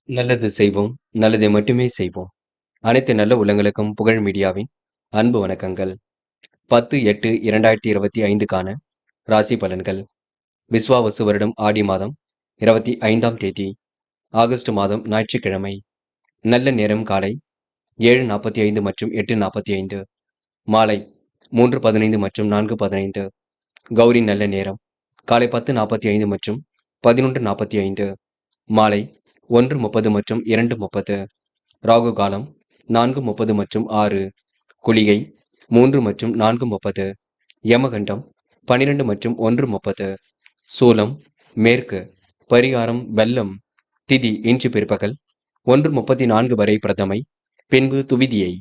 நல்லது செய்வோம், நல்லதை மட்டுமே செய்வோம். அனைத்து நல்ல உள்ளங்களுக்கும் புகழ் மீடியாவின் அன்பு வணக்கங்கள். 10/8/2025க்கான ராசி பலன்கள். விஸ்வாவசு வருடம் ஆடி மாதம் 25ஆம் தேதி, ஆகஸ்ட் மாதம் ஞாயிற்றுக்கிழமை. நல்ல நேரம் காலை 7:45 மற்றும் 8:45, மாலை 3:15 மற்றும் 4:15. கௌரி நல்ல நேரம் காலை 10:45 மற்றும் 11:45, மாலை 1:30 மற்றும் 2:30. ராகு காலம் 4:30 மற்றும் 6, குளிகை 3 மற்றும் 4:30, யமகண்டம் 12 மற்றும் 1:30, சூலம் மேற்கு, பரிகாரம் வெள்ளம். திதி இன்று பிற்பகல் 1:34 வரை பிரதமை, பின்பு துவிதியை.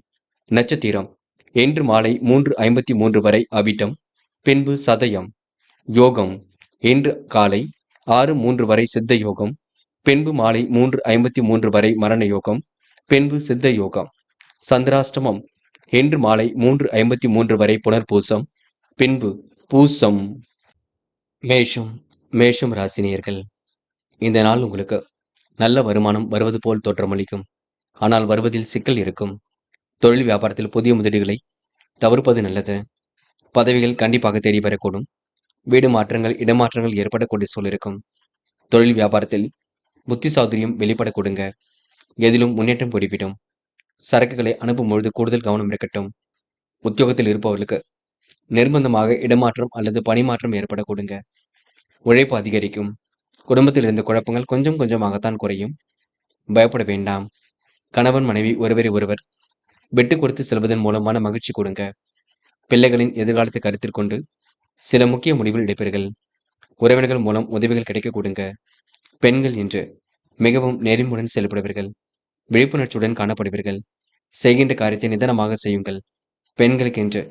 நட்சத்திரம் இன்று மாலை 3:53 வரை அவிட்டம், பின்பு சதயம். யோகம் இன்று காலை 6:03 வரை சித்த யோகம், பின்பு மாலை 3:53 வரை மரண யோகம், பின்பு சித்த யோகம். சந்திராஷ்டமம் இன்று மாலை 3:53 வரை புனர்பூசம், பின்பு பூசம். மேஷம் மேஷம் ராசினியர்கள், இந்த நாள் உங்களுக்கு நல்ல வருமானம் வருவது போல் தோற்றமளிக்கும். ஆனால் வருவதில் சிக்கல் இருக்கும். தொழில் வியாபாரத்தில் புதிய முதலீடுகளை தவிர்ப்பது நல்லது. பதவிகள் கண்டிப்பாக தேடி வரக்கூடும். வீடு மாற்றங்கள், இடமாற்றங்கள் ஏற்படக்கூடிய சூழல் இருக்கும். தொழில் வியாபாரத்தில் புத்தி சாதுரியம் வெளிப்பட கொடுங்க. எதிலும் முன்னேற்றம் போய்விடும். சரக்குகளை அனுப்பும் பொழுது கூடுதல் கவனம் இருக்கட்டும். உத்தியோகத்தில் இருப்பவர்களுக்கு நிர்பந்தமாக இடமாற்றம் அல்லது பணிமாற்றம் ஏற்பட கொடுங்க. உழைப்பு அதிகரிக்கும். குடும்பத்தில் இருந்த குழப்பங்கள் கொஞ்சம் கொஞ்சமாகத்தான் குறையும். பயப்பட வேண்டாம். கணவன் மனைவி ஒருவரை ஒருவர் விட்டு கொடுத்து செல்வதன் மூலமான மகிழ்ச்சி கொடுங்க. பிள்ளைகளின் எதிர்காலத்தை கருத்தில் கொண்டு சில முக்கிய முடிவுகள் எடுப்பீர்கள். உறவினர்கள் மூலம் உதவிகள் கிடைக்க கொடுங்க. பெண்கள் இன்று மிகவும் நெறிமுடன் செயல்படுவீர்கள். விழிப்புணர்ச்சியுடன் காணப்படுவீர்கள். செய்கின்ற காரியத்தை நிதானமாக செய்யுங்கள். பெண்களுக்கு என்று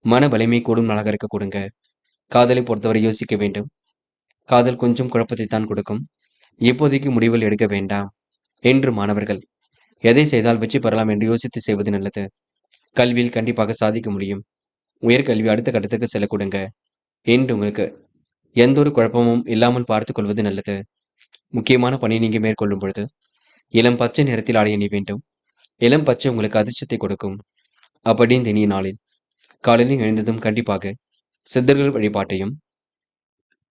மன வலிமை கூடும் நாளாக இருக்க கொடுங்க. காதலை பொறுத்தவரை யோசிக்க வேண்டும். காதல் கொஞ்சம் குழப்பத்தை தான் கொடுக்கும். இப்போதைக்கு முடிவுகள் எடுக்க வேண்டாம். என்று மாணவர்கள் எதை செய்தால் வெற்றி பெறலாம் என்று யோசித்து செய்வது நல்லது. கல்வியில் கண்டிப்பாக சாதிக்க முடியும். உயர்கல்வி அடுத்த கட்டத்துக்கு செல்ல கொடுங்க. என்று உங்களுக்கு எந்த ஒரு குழப்பமும் இல்லாமல் பார்த்துக் கொள்வது நல்லது. முக்கியமான பணியை நீங்க மேற்கொள்ளும் பொழுது இளம் பச்சை நிறத்தில் ஆடை அணிய வேண்டும். இளம் பச்சை உங்களுக்கு அதிர்ஷ்டத்தை கொடுக்கும். அப்படி இந்த இனிய நாளில் காலையில் எழுந்ததும் கண்டிப்பாக சித்தர்கள் வழிபாட்டையும்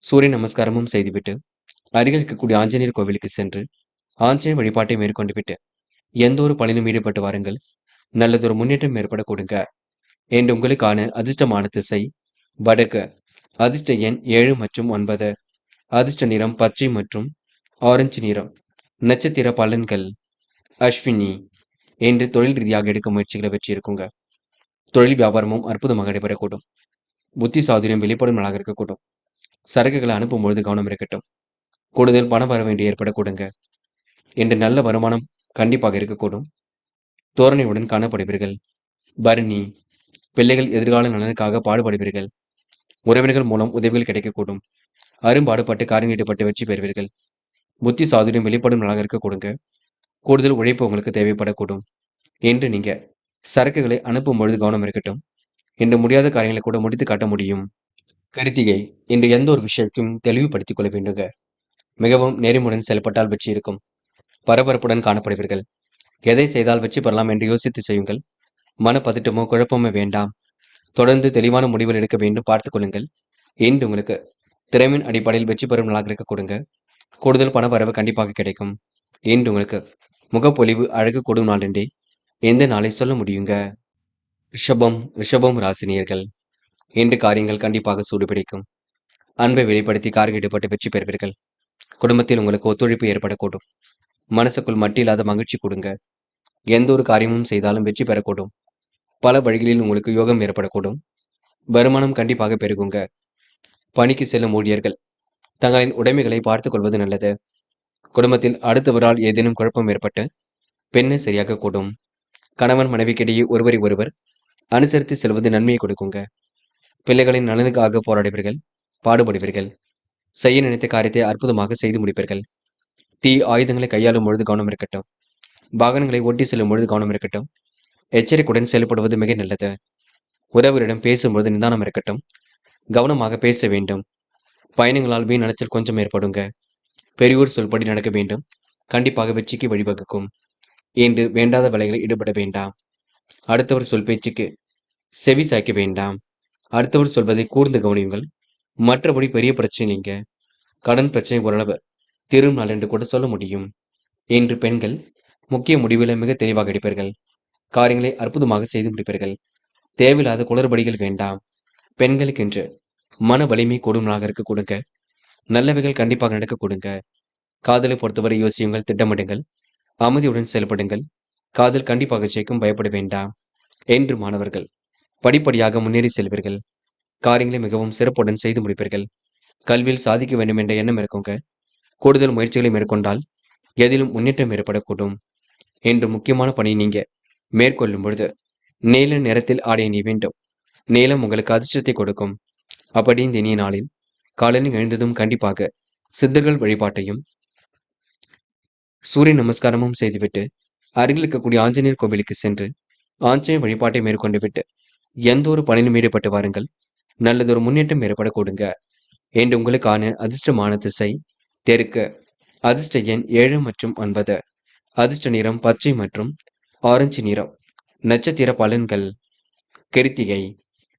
சூரிய நமஸ்காரமும் செய்துவிட்டு அருகில் இருக்கக்கூடிய ஆஞ்சநேயர் கோவிலுக்கு சென்று ஆஞ்சநேயர் வழிபாட்டை மேற்கொண்டு விட்டு எந்த ஒரு பணியிலும் ஈடுபட்டு வாருங்கள். நல்லதொரு முன்னேற்றம் ஏற்பட கொடுங்க. என்று உங்களுக்கான அதிர்ஷ்டமான திசை வடக்கு. அதிர்ஷ்ட எண் 7 மற்றும் 9. அதிர்ஷ்ட நிறம் பச்சை மற்றும் ஆரஞ்சு நிறம். நட்சத்திர பலன்கள். அஸ்வினி என்று தொழில் ரீதியாக எடுக்கும் முயற்சிகளை வெற்றி இருக்குங்க. தொழில் வியாபாரமும் அற்புதமாக நடைபெறக்கூடும். புத்தி சாதுரியம் வெளிப்படும் நாளாக இருக்கக்கூடும். சரக்குகளை அனுப்பும் பொழுது கவனம் இருக்கட்டும். கூடுதல் பண வர வேண்டி ஏற்படக்கூடுங்க. என்று நல்ல வருமானம் கண்டிப்பாக இருக்கக்கூடும். தோரணையுடன் காணப்படுவீர்கள். பரணி பிள்ளைகள் எதிர்கால நலனுக்காக பாடுபடுவீர்கள். உறவினர்கள் மூலம் உதவிகள் கிடைக்கக்கூடும். அரும்பாடுபட்டு காரியம் ஈடுபட்டு வெற்றி பெறுவீர்கள். புத்தி சாதுரியம் வெளிப்படும் நாளாக இருக்க கொடுங்க. கூடுதல் உழைப்பு உங்களுக்கு தேவைப்படக்கூடும். என்று நீங்க சரக்குகளை அனுப்பும் பொழுது கவனம் இருக்கட்டும். இன்று முடியாத காரியங்களை கூட முடித்து காட்ட முடியும். கருத்திகை இன்று எந்த ஒரு விஷயத்தையும் தெளிவுபடுத்திக் கொள்ள வேண்டுங்க. மிகவும் நெறிமுடன் செயல்பட்டால் வெற்றி இருக்கும். பரபரப்புடன் காணப்படுவீர்கள். எதை செய்தால் வெற்றி பெறலாம் என்று யோசித்து செய்யுங்கள். மனப்பதட்டமோ குழப்பமோ வேண்டாம். தொடர்ந்து தெளிவான முடிவுகள் எடுக்க வேண்டும். பார்த்துக் கொள்ளுங்கள். இன்று உங்களுக்கு திறமையின் அடிப்படையில் வெற்றி பெறும் நாளாக இருக்க கொடுங்க. கூடுதல் பண வரவு கண்டிப்பாக கிடைக்கும். இன்று உங்களுக்கு முகப்பொலிவு அழகு கூடும் நாள் என்றே எந்த நாளை சொல்ல முடியுங்க. ரிஷபம் ராசினியர்கள், இன்று காரியங்கள் கண்டிப்பாக சூடுபிடிக்கும். அன்பை வெளிப்படுத்தி காரியம் ஈடுபட்டு வெற்றி பெறுவீர்கள். குடும்பத்தில் உங்களுக்கு ஒத்துழைப்பு ஏற்படக்கூடும். மனசுக்குள் மட்டி இல்லாத மகிழ்ச்சி கொடுங்க. எந்த ஒரு காரியமும் செய்தாலும் வெற்றி பெறக்கூடும். பல வழிகளில் உங்களுக்கு யோகம் ஏற்படக்கூடும். வருமானம் கண்டிப்பாக பெருகுங்க. பணிக்கு செல்லும் ஊழியர்கள் தங்களின் உடைமைகளை பார்த்துக் கொள்வது நல்லது. குடும்பத்தில் அடுத்தவரால் ஏதேனும் குழப்பம் ஏற்பட்டு பெண்ணை சரியாக கூடும். கணவன் மனைவிக்கிடையே ஒருவரை ஒருவர் அனுசரித்து செல்வது நன்மையை கொடுக்குங்க. பிள்ளைகளின் நலனுக்காக போராடுவீர்கள். பாடுபடுவீர்கள். செய்ய நினைத்த காரியத்தை அற்புதமாக செய்து முடிப்பீர்கள். தீ ஆயுதங்களை கையாளும் பொழுது கவனம் இருக்கட்டும். வாகனங்களை ஓட்டி செல்லும் பொழுது கவனம் இருக்கட்டும். எச்சரிக்கையுடன் செயல்படுவது மிக நல்லது. உறவரிடம் பேசும்பொழுது நிதானம் இருக்கட்டும். கவனமாக பேச வேண்டும். பயணங்களால் வீண் அலைச்சல் கொஞ்சம் ஏற்படுங்க. பெரியோர் சொல்படி நடக்க வேண்டும். கண்டிப்பாக வெற்றிக்கு வழிவகுக்கும். என்று வேண்டாத வேலைகளில் ஈடுபட வேண்டாம். அடுத்தவர் சொல் பேச்சுக்கு செவி சாய்க்க வேண்டாம். அடுத்தவர் சொல்வதை கூர்ந்து கவனியுங்கள். மற்றபடி பெரிய பிரச்சனை இல்லைங்க. கடன் பிரச்சனை ஓரளவு தீரும் நாள் என்று கூட சொல்ல முடியும். இன்று பெண்கள் முக்கிய முடிவுகளை மிக தெளிவாக எடுப்பீர்கள். காரியங்களை அற்புதமாக செய்து முடிப்பீர்கள். தேவையில்லாத குளறுபடிகள் வேண்டாம். பெண்களுக்கென்று மன வலிமை கூடும் நாளாக இருக்க கொடுங்க. நல்லவைகள் கண்டிப்பாக நடக்க கொடுங்க. காதலை பொறுத்தவரை யோசியுங்கள், திட்டமிடுங்கள், அமைதியுடன் செயல்படுங்கள். காதல் கண்டிப்பாக ஜெயிக்கும், பயப்பட வேண்டாம். என்று மாணவர்கள் படிப்படியாக முன்னேறி செல்வீர்கள். காரியங்களை மிகவும் சிறப்புடன் செய்து முடிப்பீர்கள். கல்வியில் சாதிக்க வேண்டும் என்ற எண்ணம் இருக்குங்க. கூடுதல் முயற்சிகளை மேற்கொண்டால் எதிலும் முன்னேற்றம் ஏற்படக்கூடும். என்று முக்கியமான பணியை நீங்க மேற்கொள்ளும் பொழுது நீல நிறத்தில் ஆடை அணிய வேண்டும். நீலம் உங்களுக்கு அதிர்ஷ்டத்தை கொடுக்கும். அப்படி இந்த இனிய நாளில் காலையில் எழுந்ததும் கண்டிப்பாக சித்தர்கள் வழிபாட்டையும் சூரிய நமஸ்காரமும் செய்துவிட்டு அருகில் இருக்கக்கூடிய ஆஞ்சநேயர் கோவிலுக்கு சென்று ஆஞ்சநேயர் வழிபாட்டை மேற்கொண்டு விட்டு எந்த ஒரு பணியிலும் ஈடுபட்டு வாருங்கள். நல்லதொரு முன்னேற்றம் ஏற்பட கொடுங்க. என்று உங்களுக்கான அதிர்ஷ்டமான திசை தெற்கு. அதிர்ஷ்ட எண் 7 மற்றும் 9. அதிர்ஷ்ட நிறம் பச்சை மற்றும் ஆரஞ்சு நிறம். நட்சத்திர பலன்கள். கிருத்திகை.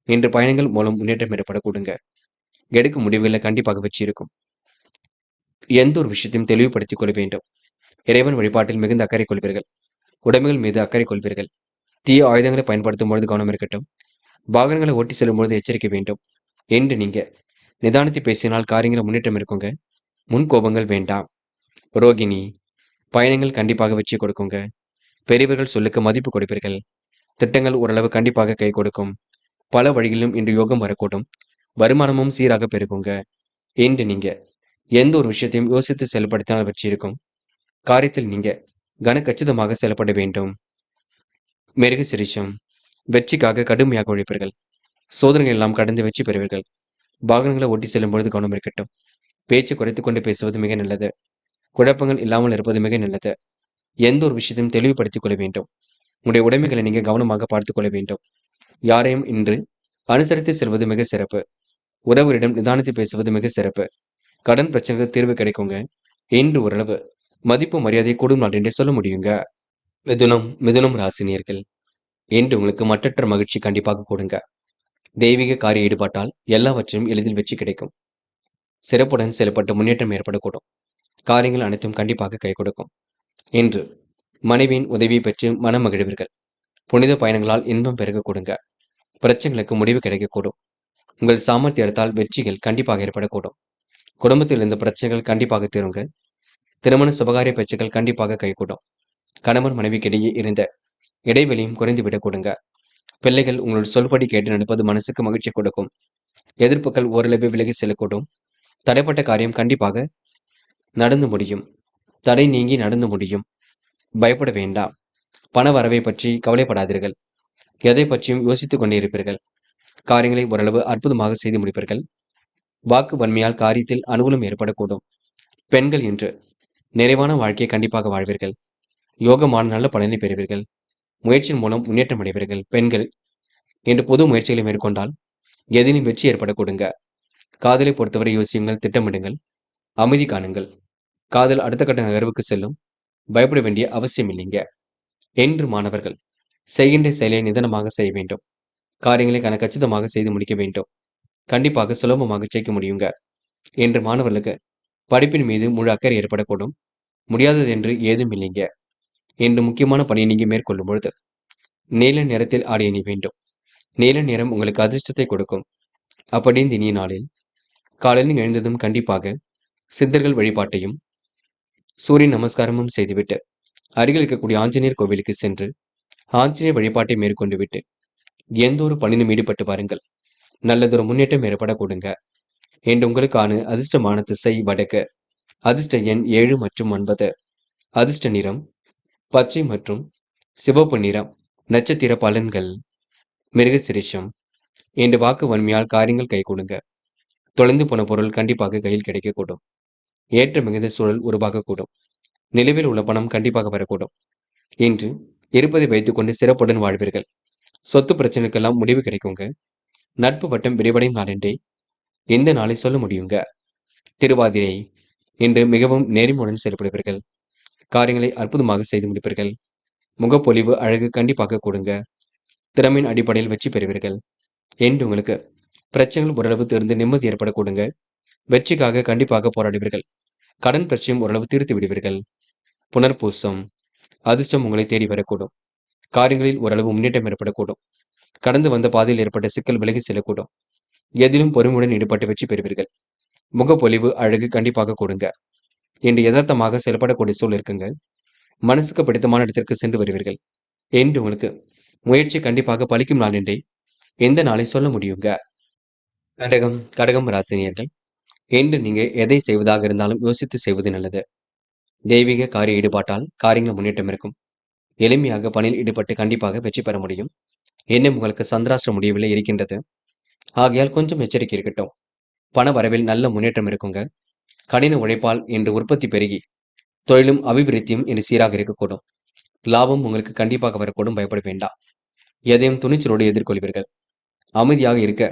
இன்று பயணங்கள் மூலம் முன்னேற்றம் ஏற்பட கொடுங்க. எடுக்கும் முடிவுகளில் கண்டிப்பாக வெற்றி இருக்கும். எந்த ஒரு விஷயத்தையும் தெளிவுபடுத்திக் கொள்ள வேண்டும். இறைவன் வழிபாட்டில் மிகுந்த அக்கறை கொள்வீர்கள். உடைமைகள் மீது அக்கறை கொள்வீர்கள். தீய ஆயுதங்களை பயன்படுத்தும் பொழுது கவனம் இருக்கட்டும். வாகனங்களை ஓட்டி செல்லும் பொழுது எச்சரிக்கை வேண்டும். என்று நீங்க நிதானத்தை பேசினால் காரியங்கள் முன்னேற்றம் இருக்குங்க. முன் கோபங்கள் வேண்டாம். ரோகிணி. பயணங்கள் கண்டிப்பாக வெற்றி கொடுக்குங்க. பெரியவர்கள் சொல்லுக்கு மதிப்பு கொடுப்பீர்கள். திட்டங்கள் ஓரளவு கண்டிப்பாக கை கொடுக்கும். பல வழிகளிலும் இன்று யோகம் வரக்கூடும். வருமானமும் சீராக பெருகுங்க. என்று நீங்க எந்த ஒரு விஷயத்தையும் யோசித்து செயல்படுத்தினால் வெற்றி இருக்கும். காரியத்தில் நீங்க கனக்கச்சிதமாக செயல்பட வேண்டும். மிருக சிரிஷம். வெற்றிக்காக கடுமையாக உழைப்பீர்கள். சோதனைகள் எல்லாம் கடந்து வெற்றி பெறுவீர்கள். வாகனங்களை ஓட்டி செல்லும் பொழுது கவனம் இருக்கட்டும். பேச்சு குறைத்துக் கொண்டு பேசுவது மிக நல்லது. குழப்பங்கள் இல்லாமல் இருப்பது மிக நல்லது. எந்த ஒரு விஷயத்தையும் தெளிவுபடுத்திக் கொள்ள வேண்டும். உங்களுடைய உடைமைகளை நீங்க கவனமாக பார்த்துக் கொள்ள வேண்டும். யாரையும் இன்று அனுசரித்து செல்வது மிக சிறப்பு. உறவுகளிடம் நிதானத்தை பேசுவது மிக சிறப்பு. கடன் பிரச்சனைக்கு தீர்வு கிடைக்குங்க. இன்று ஓரளவு மதிப்பு மரியாதை கூடும் நாள் என்றே சொல்ல முடியுங்க. மிதுனம் ராசினியர்கள். இன்று உங்களுக்கு மற்றற்ற மகிழ்ச்சி கண்டிப்பாக கொடுங்க. தெய்வீக காரிய ஈடுபாட்டால் எல்லாவற்றையும் எளிதில் வெற்றி கிடைக்கும். சிறப்புடன் செயல்பட்டு முன்னேற்றம் ஏற்படக்கூடும். காரியங்கள் அனைத்தும் கண்டிப்பாக கை கொடுக்கும். இன்று மனைவியின் உதவியை பெற்று மனம் மகிழ்வீர்கள். புனித பயணங்களால் இன்பம் பெருக கொடுங்க. பிரச்சனைகளுக்கு முடிவு கிடைக்கக்கூடும். உங்கள் சாமர்த்தியத்தால் வெற்றிகள் கண்டிப்பாக ஏற்படக்கூடும். குடும்பத்தில் இருந்த பிரச்சனைகள் கண்டிப்பாக தீருங்க. திருமண சுபகாரிய பேச்சுக்கள் கண்டிப்பாக கைகூடும். கணவன் மனைவிக்கிடையே இருந்த இடைவெளியும் குறைந்துவிடக் கொடுங்க. பிள்ளைகள் உங்களுடைய சொல்படி கேட்டு நடப்பது மனசுக்கு மகிழ்ச்சி கொடுக்கும். எதிர்ப்புகள் ஓரளவு விலகி செல்லக்கூடும். தடைப்பட்ட காரியம் கண்டிப்பாக நடந்து முடியும். தடை நீங்கி நடந்து முடியும். பயப்பட வேண்டாம். பண வரவை பற்றி கவலைப்படாதீர்கள். எதை பற்றியும் யோசித்துக் கொண்டே இருப்பீர்கள். காரியங்களை ஓரளவு அற்புதமாக செய்து முடிப்பீர்கள். வாக்கு வன்மையால் காரியத்தில் அனுகூலம் ஏற்படக்கூடும். பெண்கள் என்று நிறைவான வாழ்க்கையை கண்டிப்பாக வாழ்வீர்கள். யோகமான நல்ல பலனை பெறுவீர்கள். முயற்சியின் மூலம் முன்னேற்றம் அடைவீர்கள். பெண்கள் இன்று புது முயற்சிகளை மேற்கொண்டால் எதிலும் வெற்றி ஏற்பட கொடுங்க. காதலை பொறுத்தவரை யோசியுங்கள், திட்டமிடுங்கள், அமைதி காணுங்கள். காதல் அடுத்த கட்ட நகர்வுக்கு செல்லும். பயப்பட வேண்டிய அவசியம் இல்லைங்க. என்று மாணவர்கள் செய்கின்ற செயலை நிதானமாக செய்ய வேண்டும். காரியங்களை கச்சிதமாக செய்து முடிக்க வேண்டும். கண்டிப்பாக சுலபமாக ஜெயிக்க முடியுங்க. என்று மாணவர்களுக்கு படிப்பின் மீது முழு அக்கறை ஏற்படக்கூடும். முடியாதது என்று ஏதும் இல்லைங்க. என்று முக்கியமான பணியை நீங்க மேற்கொள்ளும் பொழுது நீல நிறத்தில் ஆடை அணிய வேண்டும். நீல நிறம் உங்களுக்கு அதிர்ஷ்டத்தை கொடுக்கும். அப்படி இந்த இனிய நாளில் காலையில் எழுந்ததும் கண்டிப்பாக சித்தர்கள் வழிபாட்டையும் சூரிய நமஸ்காரமும் செய்துவிட்டு அருகில் இருக்கக்கூடிய ஆஞ்சநேயர் கோவிலுக்கு சென்று ஆஞ்சநேயர் வழிபாட்டை மேற்கொண்டு விட்டு எந்த ஒரு பணியிலும் ஈடுபட்டு வாருங்கள். நல்லதொரு முன்னேற்றம் ஏற்பட கொடுங்க. என்று உங்களுக்கான அதிர்ஷ்டமான திசை வடக்கு. அதிர்ஷ்ட எண் 7 மற்றும் 9. அதிர்ஷ்ட நிறம் பச்சை மற்றும் சிவப்பு நிறம். நட்சத்திர பலன்கள். மிருகசிரிஷம். இன்று வாக்கு வன்மையால் காரியங்கள் கை கொடுங்க. தொலைந்து போன பொருள் கண்டிப்பாக கையில் கிடைக்கக்கூடும். ஏற்ற மிகுந்த சூழல் உருவாகக்கூடும். நிலுவையில் உள்ள பணம் கண்டிப்பாக வரக்கூடும். இன்று இருப்பதை வைத்துக்கொண்டு சிறப்புடன் வாழ்வீர்கள். சொத்து பிரச்சனைக்கெல்லாம் முடிவு கிடைக்குங்க. நட்பு வட்டம் விரிவடையும் நாள் என்றே இந்த நாளை சொல்ல முடியுங்க. திருவாதிரை. இன்று மிகவும் நேர்மையுடன் செயல்படுவீர்கள். காரியங்களை அற்புதமாக செய்து முடிப்பீர்கள். முகப்பொலிவு அழகு கண்டிப்பாக கொடுங்க. திறமையின் அடிப்படையில் வெற்றி பெறுவீர்கள். என்று உங்களுக்கு பிரச்சனைகள் ஓரளவு தீர்ந்து நிம்மதி ஏற்பட கொடுங்க. வெற்றிக்காக கண்டிப்பாக போராடுவீர்கள். கடன் பிரச்சனையும் ஓரளவு தீர்த்து விடுவீர்கள். புனர்பூசம் அதிர்ஷ்டம் உங்களை தேடி வரக்கூடும். காரியங்களில் ஓரளவு முன்னேற்றம் ஏற்படக்கூடும். கடந்து வந்த பாதையில் ஏற்பட்ட சிக்கல் விலகி செல்லக்கூடும். எதிலும் பொறுமையுடன் ஈடுபட்டு வெற்றி பெறுவீர்கள். முகப்பொலிவு அழகு கண்டிப்பாக கொடுங்க. என்று யதார்த்தமாக செயல்படக்கூடிய சூழல் இருக்குங்க. மனசுக்கு பிடித்தமான இடத்திற்கு சென்று வருவீர்கள். என்று உங்களுக்கு முயற்சி கண்டிப்பாக பலிக்கும் நாள் என்றே எந்த நாளை சொல்ல முடியுங்க. கடகம் ராசினியர்கள், என்று நீங்க எதை செய்வதாக இருந்தாலும் யோசித்து செய்வது நல்லது. தெய்வீக காரிய ஈடுபாட்டால் காரியங்கள் முன்னேற்றம் இருக்கும். எளிமையாக பணியில் ஈடுபட்டு கண்டிப்பாக வெற்றி பெற முடியும். இன்னும் உங்களுக்கு சந்திராஷ்டிரம் முடியவில்லை இருக்கின்றது. ஆகையால் கொஞ்சம் எச்சரிக்கை இருக்கட்டும். பண வரவில் நல்ல முன்னேற்றம் இருக்குங்க. கடின உழைப்பால் இன்று உற்பத்தி பெருகி தொழிலும் அபிவிருத்தியும் இன்று சீராக இருக்கக்கூடும். லாபம் உங்களுக்கு கண்டிப்பாக வரக்கூடும். பயப்பட வேண்டாம். எதையும் துணிச்சலோடு எதிர்கொள்வீர்கள். அமைதியாக இருக்க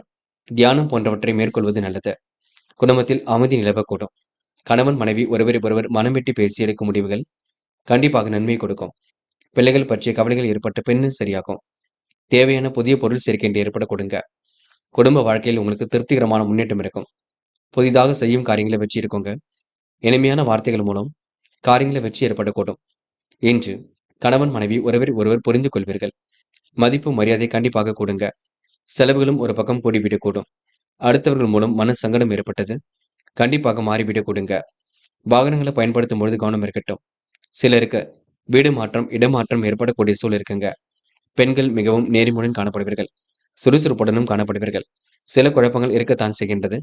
தியானம் போன்றவற்றை மேற்கொள்வது நல்லது. குடும்பத்தில் அமைதி நிலவக்கூடும். கணவன் மனைவி ஒருவர் மனம் விட்டு பேசி எடுக்கும் முடிவுகள் கண்டிப்பாக நன்மை கொடுக்கும். பிள்ளைகள் பற்றிய கவலைகள் ஏற்பட்ட பின்னு சரியாகும். தேவையான புதிய பொருள் சேர்க்கை என்று ஏற்பட கொடுங்க. குடும்ப வாழ்க்கையில் உங்களுக்கு திருப்திகரமான முன்னேற்றம் இருக்கும். புதிதாக செய்யும் காரியங்களை வெற்றி இருக்குங்க. இனிமையான வார்த்தைகள் மூலம் காரியங்களை வெற்றி ஏற்படக்கூடும். இன்று கணவன் மனைவி ஒருவர் புரிந்து கொள்வீர்கள். மதிப்பு மரியாதை கண்டிப்பாக கொடுங்க. செலவுகளும் ஒரு பக்கம் கூடிவிடக்கூடும். அடுத்தவர்கள் மூலம் மன சங்கடம் ஏற்பட்டது கண்டிப்பாக மாறிவிடக் கொடுங்க. வாகனங்களை பயன்படுத்தும் பொழுது கவனம் இருக்கட்டும். சிலருக்கு வீடு மாற்றம் இடமாற்றம் ஏற்படக்கூடிய சூழல் இருக்குங்க. பெண்கள் மிகவும் நேர்மையுடன் காணப்படுவீர்கள். சுறுசுறுப்புடனும் காணப்படுவீர்கள். சில குழப்பங்கள் இருக்கத்தான் செய்கின்றது.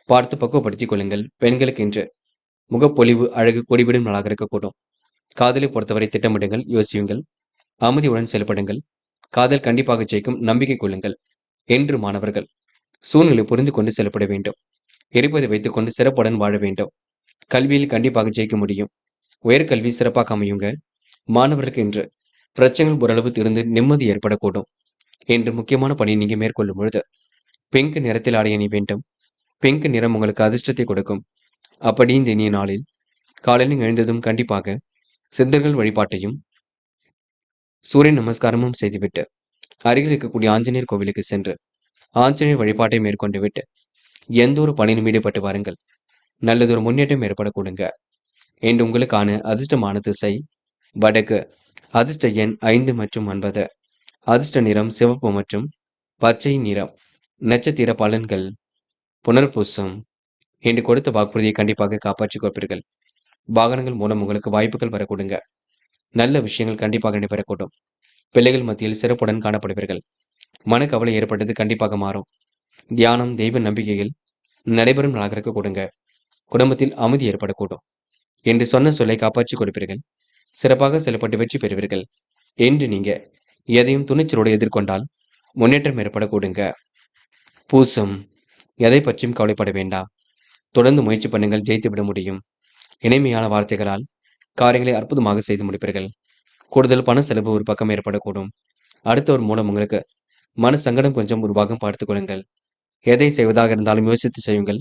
பார்த்து பக்குவப்படுத்திக் கொள்ளுங்கள். பெண்களுக்கு இன்று முகப்பொலிவு அழகு கூடிவிடும் நாளாக இருக்கக்கூடும். காதலை பொறுத்தவரை திட்டமிடுங்கள், யோசியுங்கள், அமைதியுடன் செயல்படுங்கள். காதல் கண்டிப்பாக ஜெயிக்கும். நம்பிக்கை கொள்ளுங்கள். என்று மாணவர்கள் சூழ்நிலை புரிந்து கொண்டு செயல்பட வேண்டும். இருப்பதை வைத்துக் கொண்டு சிறப்புடன் வாழ வேண்டும். கல்வியில் கண்டிப்பாக ஜெயிக்க முடியும். உயர்கல்வி சிறப்பாக அமையுங்க. மாணவர்களுக்கு இன்று பிரச்சனைகள் ஓரளவு தீர்ந்து நிம்மதி ஏற்படக்கூடும். என்று முக்கியமான பணியை நீங்க மேற்கொள்ளும் பொழுது பிங்க் நிறத்தில் ஆடை அணி வேண்டும். பிங்க் நிறம் உங்களுக்கு அதிர்ஷ்டத்தை கொடுக்கும். அப்படி இந்த இனிய நாளில் காலையில் எழுந்ததும் கண்டிப்பாக சித்தர்கள் வழிபாட்டையும் சூரிய நமஸ்காரமும் செய்துவிட்டு அருகில் இருக்கக்கூடிய ஆஞ்சநேயர் கோவிலுக்கு சென்று ஆஞ்சநேயர் வழிபாட்டை மேற்கொண்டு விட்டு எந்த ஒரு பணியிலும் ஈடுபட்டு வாருங்கள். நல்லதொரு முன்னேற்றம் ஏற்பட கொடுங்க. என்று உங்களுக்கான அதிர்ஷ்டமான திசை வடக்கு. அதிர்ஷ்ட எண் 5 மற்றும் 9. அதிர்ஷ்ட நிறம் சிவப்பு மற்றும் பச்சை நிறம். நட்சத்திர பலன்கள் புனர்பூசம். என்று கொடுத்த வாக்குறுதியை கண்டிப்பாக காப்பாற்றிக் கொள்வீர்கள். வாகனங்கள் மூலம் உங்களுக்கு வாய்ப்புகள் வரக்கூடுங்க. நல்ல விஷயங்கள் கண்டிப்பாக நடைபெறக்கூடும். பிள்ளைகள் மத்தியில் சிறப்புடன் காணப்படுவீர்கள். மனக்கவலை ஏற்பட்டது கண்டிப்பாக மாறும். தியானம் தெய்வ நம்பிக்கையில் நடைபெறும் நாளாக இருக்க கொடுங்க. குடும்பத்தில் அமைதி ஏற்படக்கூடும். என்று சொன்ன சொல்லை காப்பாற்றிக் கொடுப்பீர்கள். சிறப்பாக செயல்பட்டு வெற்றி பெறுவீர்கள். என்று நீங்க எதையும் துணிச்சலோடு எதிர்கொண்டால் முன்னேற்றம் ஏற்பட கொடுங்க. பூசம். எதை பற்றியும் கவலைப்பட வேண்டாம். தொடர்ந்து முயற்சி பண்ணுங்கள், ஜெயித்து விட முடியும். இனிமையான வார்த்தைகளால் காரியங்களை அற்புதமாக செய்து முடிப்பீர்கள். கூடுதல் பண செலவு ஒரு பக்கம் ஏற்படக்கூடும். அடுத்தவர் மூலம் உங்களுக்கு மன சங்கடம் கொஞ்சம் உருவாகும். பார்த்துக் கொள்ளுங்கள். எதை செய்வதாக இருந்தாலும் யோசித்து செய்யுங்கள்.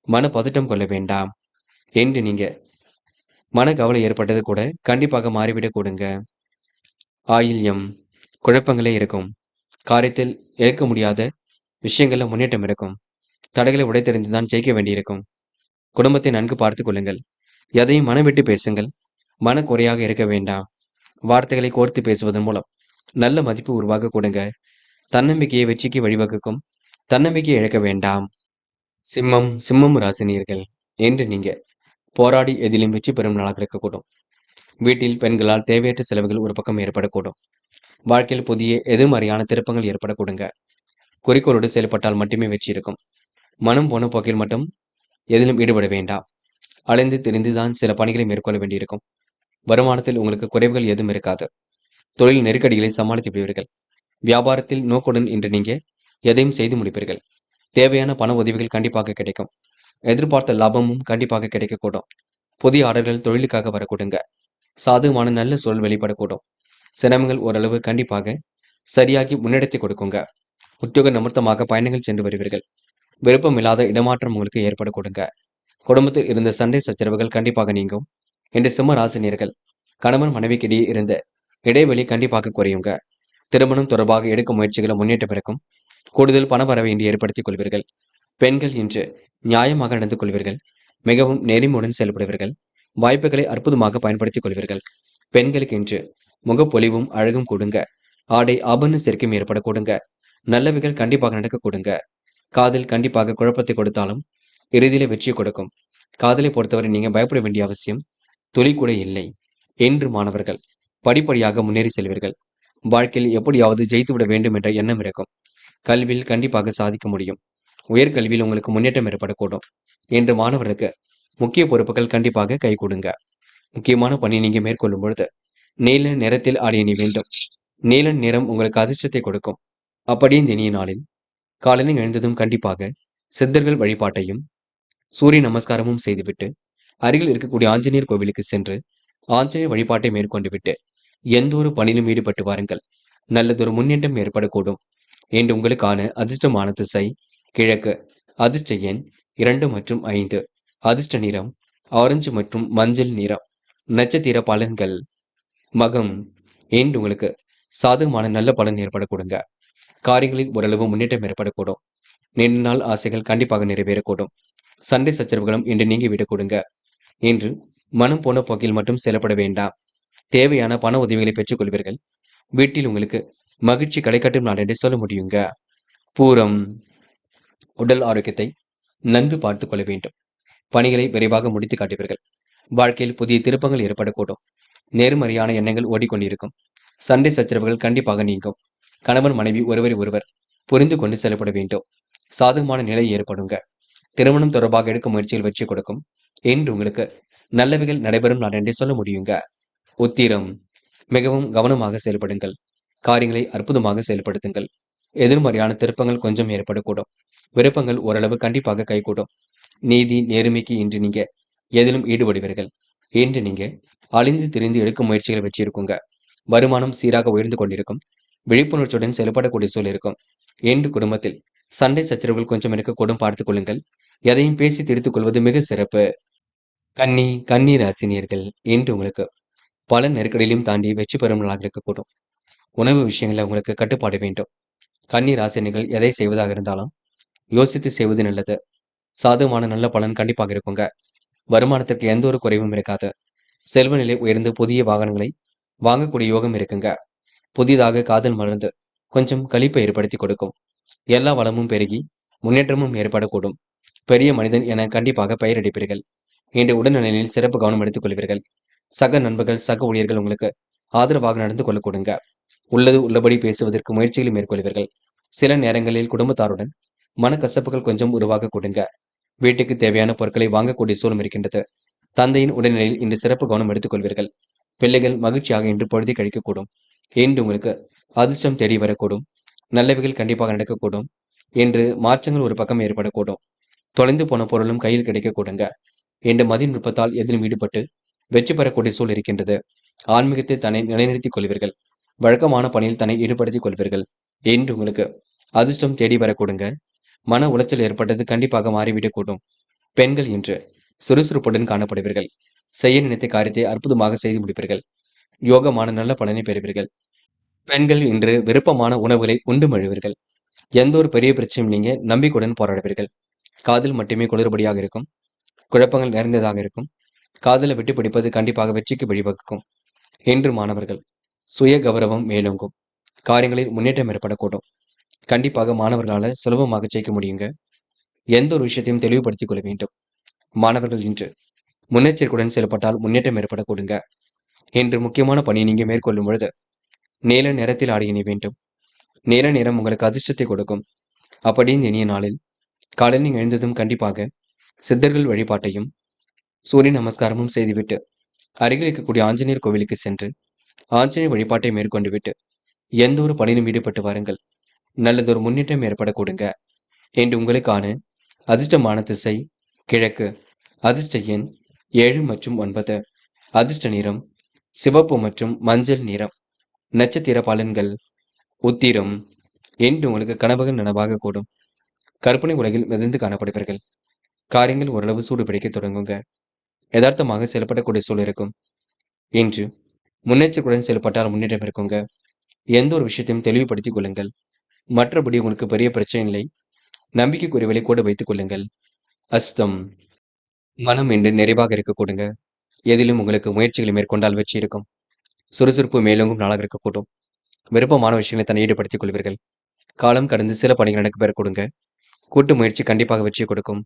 மன பதட்டம் கொள்ள வேண்டாம். என்று நீங்க மன கவலை ஏற்பட்டது கூட கண்டிப்பாக மாறிவிடக் கொடுங்க. ஆயில்யம். குழப்பங்களே இருக்கும். காரியத்தில் இழக்க முடியாத விஷயங்கள்ல முன்னேற்றம் இருக்கும். தடைகளை உடைத்தெறிந்துதான் ஜெயிக்க வேண்டியிருக்கும். குடும்பத்தை நன்கு பார்த்துக் கொள்ளுங்கள். எதையும் மனம் விட்டு பேசுங்கள். மனக்குறையாக இருக்க வேண்டாம். வார்த்தைகளை கோர்த்து பேசுவதன் மூலம் நல்ல மதிப்பு உருவாக கொடுங்க. தன்னம்பிக்கையை வெற்றிக்கு வழிவகுக்கும். தன்னம்பிக்கையை இழக்க வேண்டாம். சிம்மம் ராசினியர்கள், என்று நீங்க போராடி எதிலும் வெற்றி பெறும் நாளாக இருக்கக்கூடும். வீட்டில் பெண்களால் தேவையற்ற செலவுகள் ஒரு பக்கம் ஏற்படக்கூடும். வாழ்க்கையில் புதிய எதிர்மறையான திருப்பங்கள் ஏற்படக்கூடுங்க. குறிக்கோளோடு செயல்பட்டால் மட்டுமே வெற்றி இருக்கும். மனம் போன போக்கில் மட்டும் எதிலும் ஈடுபட வேண்டாம். அலைந்து திரிந்துதான் சில பணிகளை மேற்கொள்ள வேண்டியிருக்கும். வருமானத்தில் உங்களுக்கு குறைவுகள் எதுவும் இருக்காது. தொழில் நெருக்கடிகளை சமாளித்து விடுவீர்கள். வியாபாரத்தில் நோக்குடன் இன்று நீங்க எதையும் செய்து முடிப்பீர்கள். தேவையான பண உதவிகள் கண்டிப்பாக கிடைக்கும். எதிர்பார்த்த லாபமும் கண்டிப்பாக கிடைக்கக்கூடும். புதிய ஆர்டர்கள் தொழிலுக்காக வரக்கூடுங்க. சாதகமான நல்ல சூழல் வெளிப்படக்கூடும். சிரமங்கள் ஓரளவு கண்டிப்பாக சரியாகி முன்னெடுத்து கொடுக்குங்க. உத்தியோக நிமித்தமாக பயணங்கள் சென்று வருவீர்கள். விருப்பம் இல்லாத இடமாற்றம் உங்களுக்கு ஏற்பட கொடுங்க. குடும்பத்தில் இருந்த சண்டை சச்சரவுகள் கண்டிப்பாக நீங்கும். என்று சிம்ம ராசினியர்கள் கணவன் மனைவிக்கிடையே இருந்த இடைவெளி கண்டிப்பாக குறையுங்க. திருமணம் தொடர்பாக எடுக்கும் முயற்சிகளை முன்னேற்றம் இருக்கும். கூடுதல் பண வரவை இன்று ஏற்படுத்திக் கொள்வீர்கள். பெண்கள் இன்று நியாயமாக நடந்து கொள்வீர்கள். மிகவும் நெறிமுடன் செயல்படுவீர்கள். வாய்ப்புகளை அற்புதமாக பயன்படுத்திக் கொள்வீர்கள். பெண்களுக்கு இன்று முகப்பொலிவும் அழகும் கொடுங்க. ஆடை ஆபரண சேர்க்கையும் ஏற்பட கொடுங்க. நல்லவைகள் கண்டிப்பாக நடக்க கொடுங்க. காதல் கண்டிப்பாக குழப்பத்தை கொடுத்தாலும் இறுதியில வெற்றியை கொடுக்கும். காதலை பொறுத்தவரை நீங்க பயப்பட வேண்டிய அவசியம் துளி கூட இல்லை. என்று மாணவர்கள் படிப்படியாக முன்னேறி செல்வீர்கள். வாழ்க்கையில் எப்படியாவது ஜெயித்துவிட வேண்டும் என்ற எண்ணம் இருக்கும். கல்வியில் கண்டிப்பாக சாதிக்க முடியும். உயர்கல்வியில் உங்களுக்கு முன்னேற்றம் ஏற்படக்கூடும். என்று மாணவர்களுக்கு முக்கிய பொறுப்புகள் கண்டிப்பாக கை கொடுங்க. முக்கியமான பணி நீங்க மேற்கொள்ளும் பொழுது நீல நிறத்தில் ஆடை அணி வேண்டும். நீல நிறம் உங்களுக்கு அதிர்ஷ்டத்தை கொடுக்கும். அப்படியே இந்த இனிய நாளில் காலையில் எழுந்ததும் கண்டிப்பாக சித்தர்கள் வழிபாட்டையும் சூரிய நமஸ்காரமும் செய்துவிட்டு அருகில் இருக்கக்கூடிய ஆஞ்சநேயர் கோவிலுக்கு சென்று ஆஞ்சநேயர் வழிபாட்டை மேற்கொண்டு விட்டு எந்த ஒரு பணியிலும் ஈடுபட்டு வாருங்கள். நல்லதொரு முன்னேற்றம் ஏற்படக்கூடும். என்று உங்களுக்கான அதிர்ஷ்டமான திசை கிழக்கு. அதிர்ஷ்ட எண் 2 மற்றும் 5. அதிர்ஷ்ட நிறம் ஆரஞ்சு மற்றும் மஞ்சள் நிறம். நட்சத்திர பலன்கள் மகம். என்று உங்களுக்கு சாதகமான நல்ல பலன் ஏற்படக்கூடுங்க. காரியங்களில் ஓரளவு முன்னேற்றம் ஏற்படக்கூடும். நீண்ட நாள் ஆசைகள் கண்டிப்பாக நிறைவேறக்கூடும். சண்டை சச்சரவுகளும் இன்று நீங்கி விடக் கொடுங்க. இன்று மனம் போன போக்கில் மட்டும் செயல்பட வேண்டாம். தேவையான பண உதவிகளை பெற்றுக் கொள்வீர்கள். வீட்டில் உங்களுக்கு மகிழ்ச்சி களை கட்டும் நாள் என்று சொல்ல முடியுங்க. பூரம். உடல் ஆரோக்கியத்தை நன்கு பார்த்துக் கொள்ள வேண்டும். பணிகளை விரைவாக முடித்து காட்டுவீர்கள். வாழ்க்கையில் புதிய திருப்பங்கள் ஏற்படக்கூடும். நேர்மறையான எண்ணங்கள் ஓடிக்கொண்டிருக்கும். சண்டை சச்சரவுகள் கண்டிப்பாக நீங்கும். கணவன் மனைவி ஒருவரை ஒருவர் புரிந்து கொண்டு செயல்பட வேண்டும். சாதகமான நிலை ஏற்படுங்க. திருமணம் தொடர்பாக எடுக்கும் முயற்சியில் வெற்றி கொடுக்கும். என்று உங்களுக்கு நல்லவைகள் நடைபெறும் நாள் என்றே சொல்ல முடியுங்க. உத்திரம். மிகவும் கவனமாக செயல்படுங்கள். காரியங்களை அற்புதமாக செயல்படுத்துங்கள். எதிர்மறையான திருப்பங்கள் கொஞ்சம் ஏற்படக்கூடும். விருப்பங்கள் ஓரளவு கண்டிப்பாக கைகூடும். நீதி நேர்மைக்கு இன்று நீங்க எதிலும் ஈடுபடுவீர்கள். இன்று நீங்க அழிந்து திரிந்து எடுக்கும் முயற்சிகளை வச்சிருக்குங்க. வருமானம் சீராக உயர்ந்து கொண்டிருக்கும். விழிப்புணர்ச்சியுடன் செயல்படக்கூடிய சூழல் இருக்கும். என்று குடும்பத்தில் சண்டை சச்சரவுகள் கொஞ்சம் இருக்கக்கூடும், பார்த்துக் கொள்ளுங்கள். எதையும் பேசி தீர்த்துக் கொள்வது மிக சிறப்பு. கன்னி ராசினியர்கள் என்று உங்களுக்கு பல நெருக்கடியிலும் தாண்டி வெற்றி பெறும் நாளாக இருக்கக்கூடும். உணவு விஷயங்களில் உங்களுக்கு கட்டுப்பாடு வேண்டும். கன்னி ராசினியர்கள் எதை செய்வதாக இருந்தாலும் யோசித்து செய்வது நல்லது. சாதகமான நல்ல பலன் கண்டிப்பாக இருக்குங்க. வருமானத்திற்கு எந்த ஒரு குறைவும் இருக்காது. செல்வ நிலை உயர்ந்து புதிய வாகனங்களை வாங்கக்கூடிய யோகம் இருக்குங்க. புதிதாக காதல் மலர்ந்து கொஞ்சம் களிப்பை ஏற்படுத்தி கொடுக்கும். எல்லா வளமும் பெருகி முன்னேற்றமும் ஏற்படக்கூடும். பெரிய மனிதன் என கண்டிப்பாக பெயர் அடிப்பீர்கள். இன்று உடல்நிலையில் சிறப்பு கவனம் எடுத்துக் கொள்வீர்கள். சக நண்பர்கள் சக ஊழியர்கள் உங்களுக்கு ஆதரவாக நடந்து கொள்ள கொடுங்க. உள்ளது உள்ளபடி பேசுவதற்கு முயற்சிகளை மேற்கொள்வீர்கள். சில நேரங்களில் குடும்பத்தாருடன் மனக்கசப்புகள் கொஞ்சம் உருவாக கொடுங்க. வீட்டுக்கு தேவையான பொருட்களை வாங்கக்கூடிய சூழல் இருக்கின்றது. தந்தையின் உடல்நிலையில் இன்று சிறப்பு கவனம் எடுத்துக் கொள்வீர்கள். பிள்ளைகள் மகிழ்ச்சியாக இன்று பொழுதை கழிக்கக்கூடும். என்று உங்களுக்கு அதிர்ஷ்டம் தேடி வரக்கூடும். நல்லவைகள் கண்டிப்பாக நடக்கக்கூடும். என்று மாற்றங்கள் ஒரு பக்கம் ஏற்படக்கூடும். தொலைந்து போன பொருளும் கையில் கிடைக்க கொடுங்க. என்று மதி நுட்பத்தால் எதிலும் ஈடுபட்டு வெற்றி பெறக்கூடிய சூழல் இருக்கின்றது. ஆன்மீகத்தை தன்னை நிலைநிறுத்திக் கொள்வீர்கள். வழக்கமான பணியில் தன்னை ஈடுபடுத்திக் கொள்வீர்கள். என்று உங்களுக்கு அதிர்ஷ்டம் தேடி வரக்கூடுங்க. மன உளைச்சல் ஏற்பட்டது கண்டிப்பாக மாறிவிடக்கூடும். பெண்கள் இன்று சுறுசுறுப்புடன் காணப்படுவீர்கள். செய்ய நினைத்த காரியத்தை அற்புதமாக செய்து முடிப்பீர்கள். யோகமான நல்ல பலனை பெறுவீர்கள். பெண்கள் இன்று விருப்பமான உணவுகளை உண்டு மழுவீர்கள். எந்த ஒரு பெரிய பிரச்சனையும் நீங்க நம்பிக்கையுடன் போராடுவீர்கள். காதல் மட்டுமே குளறுபடியாக இருக்கும். குழப்பங்கள் நிறைந்ததாக இருக்கும். காதலை விட்டு பிடிப்பது கண்டிப்பாக வெற்றிக்கு வழிவகுக்கும். என்று மாணவர்கள் சுய கௌரவம் மேலோங்கும். காரியங்களில் முன்னேற்றம் ஏற்படக்கூடும். கண்டிப்பாக மாணவர்களால சுலபமாக ஜெயிக்க முடியுங்க. எந்த ஒரு விஷயத்தையும் தெளிவுபடுத்திக் கொள்ள வேண்டும். மாணவர்கள் இன்று முன்னெச்சரிக்கையுடன் செயல்பட்டால் முன்னேற்றம் ஏற்படக்கூடுங்க. என்று முக்கியமான பணியை நீங்க மேற்கொள்ளும் பொழுது நீல நிறத்தில் ஆடை அணிய வேண்டும். நீல நிறம் உங்களுக்கு அதிர்ஷ்டத்தை கொடுக்கும். அப்படி இந்த இனிய நாளில் காலையில் எழுந்ததும் கண்டிப்பாக சித்தர்கள் வழிபாட்டையும் சூரிய நமஸ்காரமும் செய்துவிட்டு அருகில் இருக்கக்கூடிய ஆஞ்சநேயர் கோவிலுக்கு சென்று ஆஞ்சநேயர் வழிபாட்டை மேற்கொண்டு விட்டு எந்த ஒரு பணியிலும் ஈடுபட்டு வாருங்கள். நல்லதொரு முன்னேற்றம் ஏற்படக்கூடுங்க. என்று உங்களுக்கான அதிர்ஷ்டமான திசை கிழக்கு. அதிர்ஷ்ட எண் 7 மற்றும் 9. அதிர்ஷ்ட நிறம் சிவப்பு மற்றும் மஞ்சள் நிறம். நட்சத்திர பலன்கள் உத்திரம். என்று உங்களுக்கு கனவுகள் நனவாக கூடும். கற்பனை உலகில் மிதந்து காணப்படுவீர்கள். காரியங்கள் ஓரளவு சூடு பிடிக்க தொடங்குங்க. யதார்த்தமாக செயல்படக்கூடிய சூழல் இருக்கும். இன்று முன்னெச்சரிக்கையுடன் செயல்பட்டால் முன்னேற்றம் இருக்குங்க. எந்த ஒரு விஷயத்தையும் தெளிவுபடுத்திக் கொள்ளுங்கள். மற்றபடி உங்களுக்கு பெரிய பிரச்சனை இல்லை. நம்பிக்கைக்குரியவர்களை கூட வைத்துக் கொள்ளுங்கள். அஸ்தம். மனம் இன்று நிறைவாக இருக்க கொடுங்க. எதிலும் உங்களுக்கு முயற்சிகளை மேற்கொண்டால் வெற்றி இருக்கும். சுறுசுறுப்பு மேலோங்கும் நாளாக இருக்கக்கூடும். விருப்பமான விஷயங்களை தன்னை ஈடுபடுத்திக் கொள்வீர்கள். காலம் கடந்து சில பணிகள் நடக்க பெற கொடுங்க. கூட்டு முயற்சி கண்டிப்பாக வெற்றியை கொடுக்கும்.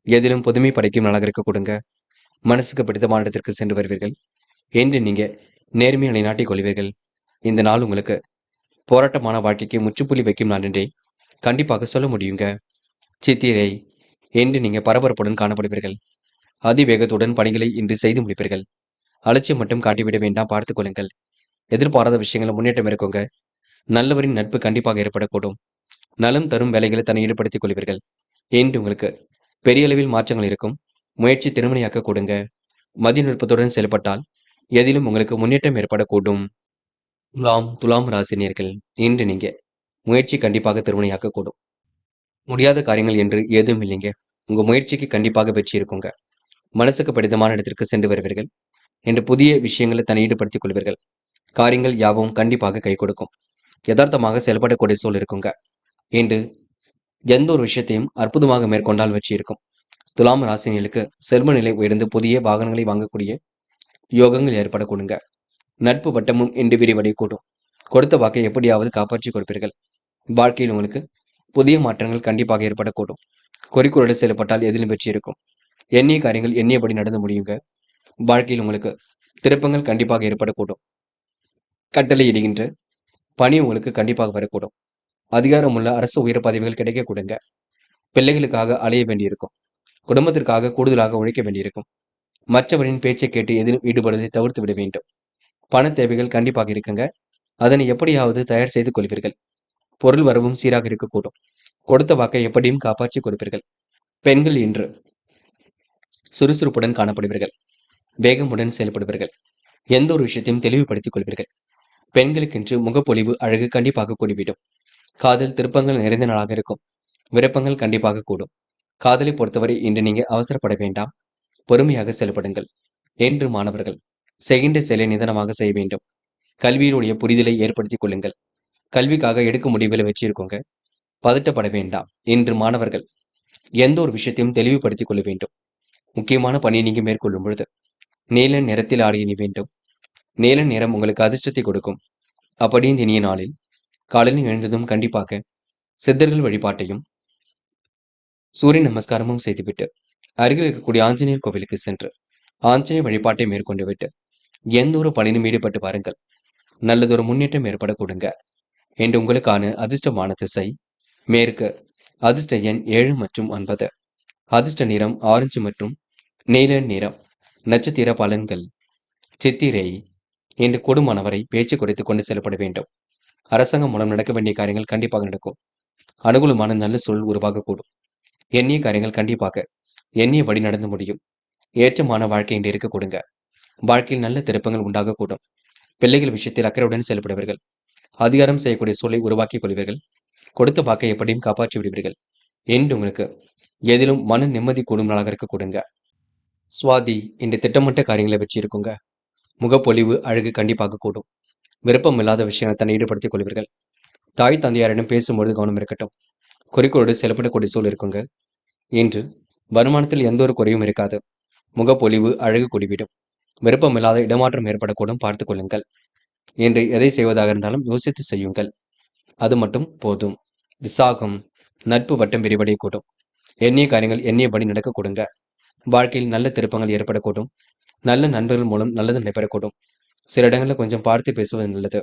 எதிலும் புதுமை படைக்கும் நாளாக இருக்க கொடுங்க. மனசுக்கு பிடித்தமான இடத்திற்கு சென்று வருவீர்கள். என்று நீங்க நேர்மையை நிலைநாட்டிக் கொள்வீர்கள். இந்த நாள் உங்களுக்கு போராட்டமான வாழ்க்கைக்கு முற்றுப்புள்ளி வைக்கும் நாள் என்றே கண்டிப்பாக சொல்ல முடியுங்க. சித்திரை. என்று நீங்க பரபரப்புடன் காணப்படுவீர்கள். அதிவேகத்துடன் பணிகளை இன்று செய்து முடிப்பீர்கள். அலட்சியம் மட்டும் காட்டிவிட வேண்டாம், பார்த்துக் கொள்ளுங்கள். எதிர்பாராத விஷயங்கள் முன்னேற்றம் இருக்குங்க. நல்லவரின் நட்பு கண்டிப்பாக ஏற்படக்கூடும். நலம் தரும் வேலைகளை தன்னை ஈடுபடுத்திக் கொள்வீர்கள். என்று உங்களுக்கு பெரிய அளவில் மாற்றங்கள் இருக்கும். முயற்சி திருமணியாக்க கொடுங்க. மதிநுட்பத்துடன் செயல்பட்டால் எதிலும் உங்களுக்கு முன்னேற்றம் ஏற்படக்கூடும். துலாம் ராசினியர்கள். இன்று நீங்க முயற்சி கண்டிப்பாக திருமணியாக்க கூடும். முடியாத காரியங்கள் என்று ஏதும் இல்லைங்க. உங்க முயற்சிக்கு கண்டிப்பாக வெற்றி இருக்குங்க. மனசுக்கு பிடித்தமான இடத்திற்கு சென்று வருவீர்கள். என்று புதிய விஷயங்களை தன்னை ஈடுபடுத்திக் கொள்வீர்கள். காரியங்கள் யாவும் கண்டிப்பாக கை கொடுக்கும். யதார்த்தமாக செயல்படக்கூடிய சூழல் இருக்குங்க. என்று எந்த ஒரு விஷயத்தையும் அற்புதமாக மேற்கொண்டால் வெற்றி இருக்கும். துலாம் ராசினியர்களுக்கு செல்வ நிலை உயர்ந்து புதிய வாகனங்களை வாங்கக்கூடிய யோகங்கள் ஏற்படக்கூடுங்க. நட்பு வட்டமும் இன்று விரிவடையக்கூடும். கொடுத்த வாக்கை எப்படியாவது காப்பாற்றி கொடுப்பீர்கள். வாழ்க்கையில் உங்களுக்கு புதிய மாற்றங்கள் கண்டிப்பாக ஏற்படக்கூடும். குறிக்கோளோடு செயல்பட்டால் எதிலும் வெற்றி இருக்கும். எண்ணிய காரியங்கள் எண்ணியபடி நடந்து முடியுங்க. வாழ்க்கையில் உங்களுக்கு திருப்பங்கள் கண்டிப்பாக ஏற்படக்கூடும். கட்டளை இடுகின்ற பணி உங்களுக்கு கண்டிப்பாக வரக்கூடும். அதிகாரமுள்ள அரசு உயர் பதவிகள் கிடைக்க கொடுங்க. பிள்ளைகளுக்காக அலைய வேண்டியிருக்கும். குடும்பத்திற்காக கூடுதலாக உழைக்க வேண்டியிருக்கும். மற்றவரின் பேச்சை கேட்டு எதிலும் ஈடுபடுவதை தவிர்த்து விட வேண்டும். பண தேவைகள் கண்டிப்பாக இருக்குங்க. அதனை எப்படியாவது தயார் செய்து கொள்வீர்கள். பொருள் வரவும் சீராக இருக்கக்கூடும். கொடுத்த வாக்கை எப்படியும் காப்பாற்றி கொடுப்பீர்கள். பெண்கள் இன்று சுறுசுறுப்புடன் காணப்படுவீர்கள். வேகமுடன் செயல்படுவீர்கள். எந்த ஒரு விஷயத்தையும் தெளிவுபடுத்திக் கொள்வீர்கள். பெண்களுக்கென்று முகப்பொலிவு அழகு கண்டிப்பாக கூடிவிடும். காதல் திருப்பங்கள் நிறைந்த நாளாக இருக்கும். விருப்பங்கள் கண்டிப்பாக கூடும். காதலை பொறுத்தவரை இன்று நீங்க அவசரப்பட வேண்டாம். பொறுமையாக செயல்படுங்கள். என்று மாணவர்கள் செய்கின்ற செயலை நிதானமாக செய்ய வேண்டும். கல்வியினுடைய புரிதலை ஏற்படுத்திக் கொள்ளுங்கள். கல்விக்காக எடுக்கும் முடிவுகளை வச்சிருக்கோங்க. பதட்டப்பட வேண்டாம். இன்று மாணவர்கள் எந்த ஒரு விஷயத்தையும் தெளிவுபடுத்திக் கொள்ள வேண்டும். முக்கியமான பணியை நீங்க மேற்கொள்ளும் பொழுது நீல நிறத்தில் ஆடை அணி வேண்டும். நீல நிறம் உங்களுக்கு அதிர்ஷ்டத்தை கொடுக்கும். அப்படி இந்த இனிய நாளில் காலையில் எழுந்ததும் கண்டிப்பாக சித்தர்கள் வழிபாட்டையும் சூரிய நமஸ்காரமும் செய்துவிட்டு அருகில் இருக்கக்கூடிய ஆஞ்சநேயர் கோவிலுக்கு சென்று ஆஞ்சநேயர் வழிபாட்டை மேற்கொண்டு விட்டு எந்த ஒரு பணியிலும் ஈடுபட்டு பாருங்கள். நல்லதொரு முன்னேற்றம் ஏற்பட கொடுங்க. என்று உங்களுக்கான அதிர்ஷ்டமான திசை மேற்கு. அதிர்ஷ்ட எண் 7 மற்றும் 9. அதிர்ஷ்ட நிறம் ஆரஞ்சு மற்றும் நீல நிறம். நட்சத்திர பலன்கள். சித்திரை. இன்று கூடுமானவரை பேச்சு குறைத்துக் கொண்டு செல்லப்பட வேண்டும். அரசாங்கம் மூலம் நடக்க வேண்டிய காரியங்கள் கண்டிப்பாக நடக்கும். அனுகூலமான நல்ல சூழல் உருவாகக்கூடும். எண்ணிய காரியங்கள் கண்டிப்பாக எண்ணியபடி நடந்து முடியும். ஏற்றமான வாழ்க்கை இன்று இருக்க கொடுங்க. வாழ்க்கையில் நல்ல திருப்பங்கள் உண்டாகக்கூடும். பிள்ளைகள் விஷயத்தில் அக்கறையுடன் செயல்படுவீர்கள். அதிகாரம் செய்யக்கூடிய சூழலை உருவாக்கிக் கொள்வீர்கள். கொடுத்த வாக்கை எப்படியும் காப்பாற்றி விடுவீர்கள். என்று உங்களுக்கு எதிலும் மன நிம்மதி கூடும் நாளாக இருக்க கொடுங்க. சுவாதி. இன்று திட்டமிட்ட காரியங்களை வச்சு இருக்குங்க. முகப்பொலிவு அழகு கண்டிப்பாக கூடும். விருப்பம் இல்லாத விஷயங்களை தன்னை ஈடுபடுத்திக் கொள்வீர்கள். தாய் தந்தையாரிடம் பேசும்பொழுது கவனம் இருக்கட்டும். குறிக்கோளோடு செயல்படக்கூடிய சூழல் இருக்குங்க. இன்று வருமானத்தில் எந்த ஒரு குறையும் இருக்காது. முகப்பொலிவு அழகு கூடிவிடும். விருப்பமில்லாத இடமாற்றம் ஏற்படக்கூடும், பார்த்துக் கொள்ளுங்கள். இன்று எதை செய்வதாக இருந்தாலும் யோசித்து செய்யுங்கள். அது மட்டும் போதும். விசாகம். நட்பு வட்டம் விரிவடையக்கூடும். எண்ணிய காரியங்கள் எண்ணியபடி நடக்க கொடுங்க. வாழ்க்கையில் நல்ல திருப்பங்கள் ஏற்படக்கூடும். நல்ல நண்பர்கள் மூலம் நல்லது நடைபெறக்கூடும். சில இடங்களில் கொஞ்சம் பார்த்து பேசுவது நல்லது.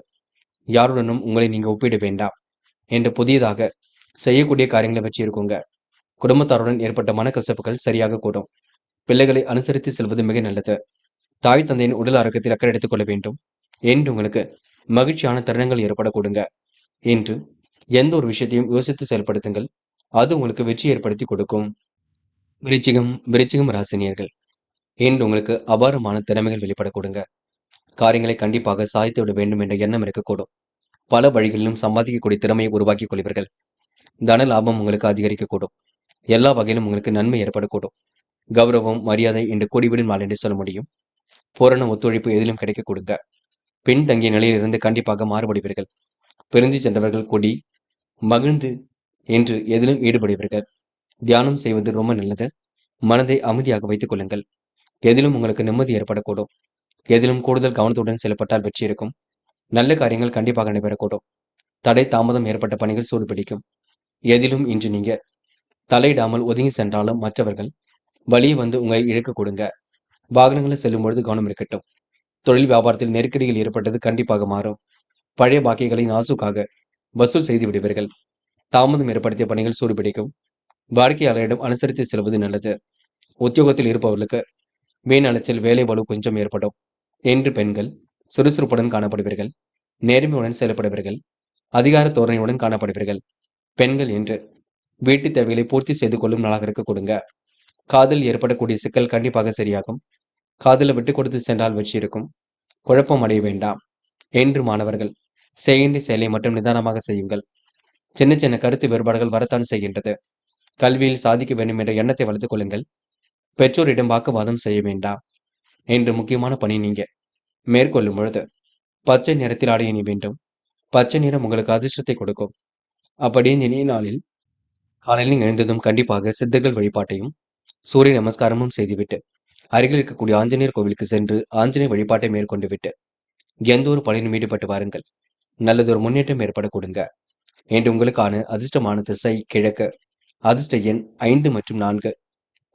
யாருடனும் உங்களை நீங்க ஒப்பிட வேண்டாம். என்று புதியதாக செய்யக்கூடிய காரியங்களை வச்சு இருக்குங்க. குடும்பத்தாருடன் ஏற்பட்ட மனக்கசப்புகள் சரியாக கூடும். பிள்ளைகளை அனுசரித்து செல்வது மிக நல்லது. தாய் தந்தையின் உடல் ஆரோக்கியத்தில் அக்கறை எடுத்துக் கொள்ள வேண்டும். என்று உங்களுக்கு மகிழ்ச்சியான தருணங்கள் ஏற்பட கொடுங்க. இன்று எந்த ஒரு விஷயத்தையும் யோசித்து செயல்படுத்துங்கள். அது உங்களுக்கு வெற்றி ஏற்படுத்தி கொடுக்கும். விருச்சிகம் ராசினியர்கள். இன்று உங்களுக்கு அபாரமான திறமைகள் வெளிப்பட கொடுங்க. காரியங்களை கண்டிப்பாக சாதித்து விட வேண்டும் என்ற எண்ணம் இருக்கக்கூடும். பல வழிகளிலும் சம்பாதிக்கக்கூடிய திறமையை உருவாக்கிக் கொள்வீர்கள். தன லாபம் உங்களுக்கு அதிகரிக்கக்கூடும். எல்லா வகையிலும் உங்களுக்கு நன்மை ஏற்படக்கூடும். கௌரவம் மரியாதை என்று கூடிவிடும் நாள் என்று சொல்ல முடியும். பூரண ஒத்துழைப்பு எதிலும் கிடைக்க கொடுங்க. பின் தங்கிய நிலையிலிருந்து கண்டிப்பாக மாறுபடுவீர்கள். பிரிந்து சென்றவர்கள் கூடி மகிழ்ந்து என்று எதிலும் ஈடுபடுவீர்கள். தியானம் செய்வது ரொம்ப நல்லது. மனதை அமைதியாக வைத்துக் கொள்ளுங்கள். எதிலும் உங்களுக்கு நிம்மதி ஏற்படக்கூடும். எதிலும் கூடுதல் கவனத்துடன் செயல்பட்டால் வெற்றி இருக்கும். நல்ல காரியங்கள் கண்டிப்பாக நடைபெறக்கூடும். தடை தாமதம் ஏற்பட்ட பணிகள் சூடுபிடிக்கும். எதிலும் இன்று நீங்க தலையிடாமல் ஒதுங்கி சென்றாலும் மற்றவர்கள் வழியே வந்து உங்களை இழுக்க கொடுங்க. வாகனங்களில் செல்லும் பொழுது கவனம் இருக்கட்டும். தொழில் வியாபாரத்தில் நெருக்கடிகள் ஏற்பட்டது கண்டிப்பாக மாறும். பழைய பாக்கிகளை நாசூக்காக வசூல் செய்து விடுவீர்கள். தாமதம் ஏற்படுத்திய பணிகள் சூடுபிடிக்கும். வாடிக்கையாளரிடம் அனுசரித்து செல்வது நல்லது. உத்தியோகத்தில் இருப்பவர்களுக்கு வீண் அலைச்சல், வேலை பளு கொஞ்சம் ஏற்படும். என்று பெண்கள் சுறுசுறுப்புடன் காணப்படுவீர்கள். நேர்மையுடன் செயல்படுவீர்கள். அதிகார தோரணையுடன் காணப்படுவீர்கள். பெண்கள் என்று வீட்டு தேவைகளை பூர்த்தி செய்து கொள்ளும் நாளாக இருக்க கொடுங்க. காதல் ஏற்படக்கூடிய சிக்கல் கண்டிப்பாக சரியாகும். காதலை விட்டு கொடுத்து சென்றால் வெற்றி இருக்கும். குழப்பம் அடைய வேண்டாம். என்று மாணவர்கள் செய்கின்ற செயலை மட்டும் நிதானமாக செய்யுங்கள். சின்ன சின்ன கருத்து வேறுபாடுகள் வரத்தான் செய்கின்றது. கல்வியில் சாதிக்க வேண்டும் என்ற எண்ணத்தை வளர்த்துக் கொள்ளுங்கள். பெற்றோரிடம் வாக்குவாதம் செய்ய வேண்டாம். என்று முக்கியமான பணி நீங்க மேற்கொள்ளும் பொழுது பச்சை நிறத்தில் ஆடை அணிய வேண்டும். பச்சை நிறம் உங்களுக்கு அதிர்ஷ்டத்தை கொடுக்கும். அப்படியே இனிய நாளில் காலையில் எழுந்ததும் கண்டிப்பாக சித்தர்கள் வழிபாட்டையும் சூரிய நமஸ்காரமும் செய்துவிட்டு அருகில் இருக்கக்கூடிய ஆஞ்சநேயர் கோவிலுக்கு சென்று ஆஞ்சநேயர் வழிபாட்டை மேற்கொண்டு விட்டு எந்த ஒரு பணியிலும் ஈடுபட்டு வாருங்கள். நல்லதொரு முன்னேற்றம் ஏற்பட கொடுங்க. என்று உங்களுக்கான அதிர்ஷ்டமான திசை கிழக்கு. அதிர்ஷ்ட எண் 5 மற்றும் 4.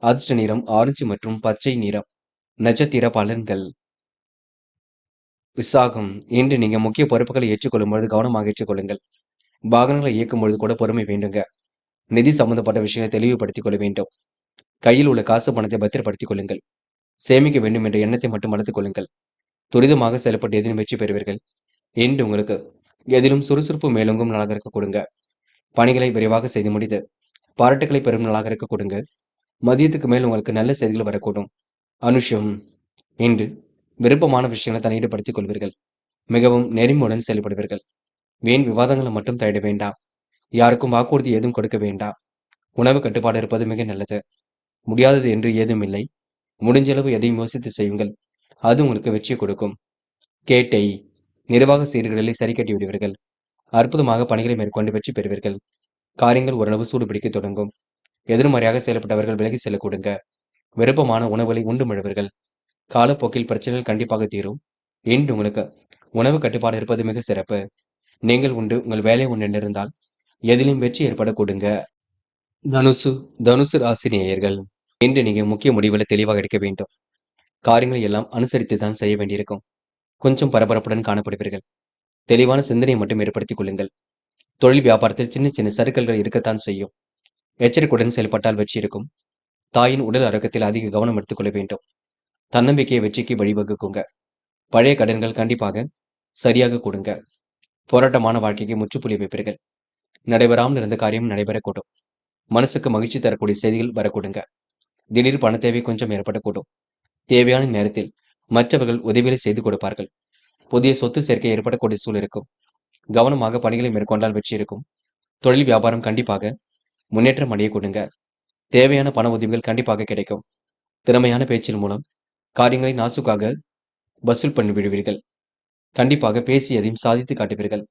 அதிர்ஷ்ட நிறம் ஆரஞ்சு மற்றும் பச்சை நிறம். நட்சத்திர பலன்கள். விசாகம். இன்று நீங்க முக்கிய பொறுப்புகளை ஏற்றுக்கொள்ளும் பொழுது கவனமாக ஏற்றுக்கொள்ளுங்கள். வாகனங்களை இயக்கும் பொழுது கூட பொறுமை வேண்டுங்க. நிதி சம்பந்தப்பட்ட விஷயங்களை தெளிவுபடுத்திக் கொள்ள வேண்டும். கையில் உள்ள காசு பணத்தை பத்திரப்படுத்திக் கொள்ளுங்கள். சேமிக்க வேண்டும் என்ற எண்ணத்தை மட்டும் வளர்த்துக் கொள்ளுங்கள். துரிதமாக செயல்பட்டு எதிலும் வெற்றி பெறுவீர்கள். இன்று உங்களுக்கு எதிலும் சுறுசுறுப்பு மேலோங்கும் நாளாக இருக்க கொடுங்க. பணிகளை விரைவாக செய்து முடித்து பாராட்டுகளை பெறும் நாளாக இருக்க கொடுங்க. மதியத்துக்கு மேல் உங்களுக்கு நல்ல செய்திகள் வரக்கூடும். அனுஷம். இன்று விருப்பமான விஷயங்களை தன்னை ஈடுபடுத்திக் கொள்வீர்கள். மிகவும் நெறிமுடன் செயல்படுவீர்கள். வீண் விவாதங்களை மட்டும் தேட வேண்டாம். யாருக்கும் வாக்குறுதி ஏதும் கொடுக்க வேண்டாம். உணவு கட்டுப்பாடு இருப்பது மிக நல்லது. முடியாதது என்று ஏதும் இல்லை. முடிஞ்சளவு எதையும் யோசித்து செய்யுங்கள். அது உங்களுக்கு வெற்றி கொடுக்கும். கேட்டை. நிர்வாக சீர்கேடுகளை சரி கட்டி விடுவீர்கள். அற்புதமாக பணிகளை மேற்கொண்டு வெற்றி பெறுவீர்கள். காரியங்கள் ஓரளவு சூடுபிடிக்க தொடங்கும். எதிர்மறையாக செயல்பட்டவர்கள் விலகி செல்ல கொடுங்க. விருப்பமான உணவுகளை உண்டு முழுவீர்கள். காலப்போக்கில் பிரச்சனைகள் கண்டிப்பாக தீரும். இன்று உங்களுக்கு உணவு கட்டுப்பாடு இருப்பது மிக சிறப்பு. நீங்கள் உண்டு உங்கள் வேலை ஒன்று இருந்தால் எதிலும் வெற்றி ஏற்பட கொடுங்க. தனுசு ராசி நேயர்கள். இன்று நீங்க முக்கிய முடிவுகளை தெளிவாக எடுக்க வேண்டும். காரியங்களை எல்லாம் அனுசரித்து தான் செய்ய வேண்டியிருக்கும். கொஞ்சம் பரபரப்புடன் காணப்படுவீர்கள். தெளிவான சிந்தனையை மட்டும் ஏற்படுத்திக் கொள்ளுங்கள். தொழில் வியாபாரத்தில் சின்ன சின்ன சறுக்கல்கள் இருக்கத்தான் செய்யும். எச்சரிக்கையுடன் செயல்பட்டால் வெற்றி இருக்கும். தாயின் உடல் ஆரோக்கியத்தில் அதிக கவனம் எடுத்துக்கொள்ள வேண்டும். தன்னம்பிக்கையை வெற்றிக்கு வழிவகுக்குங்க. பழைய கடன்கள் கண்டிப்பாக சரியாக கொடுங்க. போராட்டமான வாழ்க்கைக்கு முற்றுப்புள்ளி வைப்பீர்கள். நடைபெறாமல் இருந்த காரியம் நடைபெறக்கூடும். மனசுக்கு மகிழ்ச்சி தரக்கூடிய செய்திகள் வரக்கூடுங்க. திடீர் பண தேவை கொஞ்சம் ஏற்படக்கூடும். தேவையான நேரத்தில் மற்றவர்கள் உதவிகளை செய்து கொடுப்பார்கள். புதிய சொத்து சேர்க்கை ஏற்படக்கூடிய சூழல் இருக்கும். கவனமாக பணிகளை மேற்கொண்டால் வெற்றி இருக்கும். தொழில் வியாபாரம் கண்டிப்பாக முன்னேற்றம் அடைய கொடுங்க. தேவையான பண உதவிகள் கண்டிப்பாக கிடைக்கும். திறமையான பேச்சின் மூலம் காரியங்களை நாசுக்காக வசூல் பண்ணி விடுவீர்கள். கண்டிப்பாக பேசி எதையும் சாதித்து காட்டுவீர்கள்.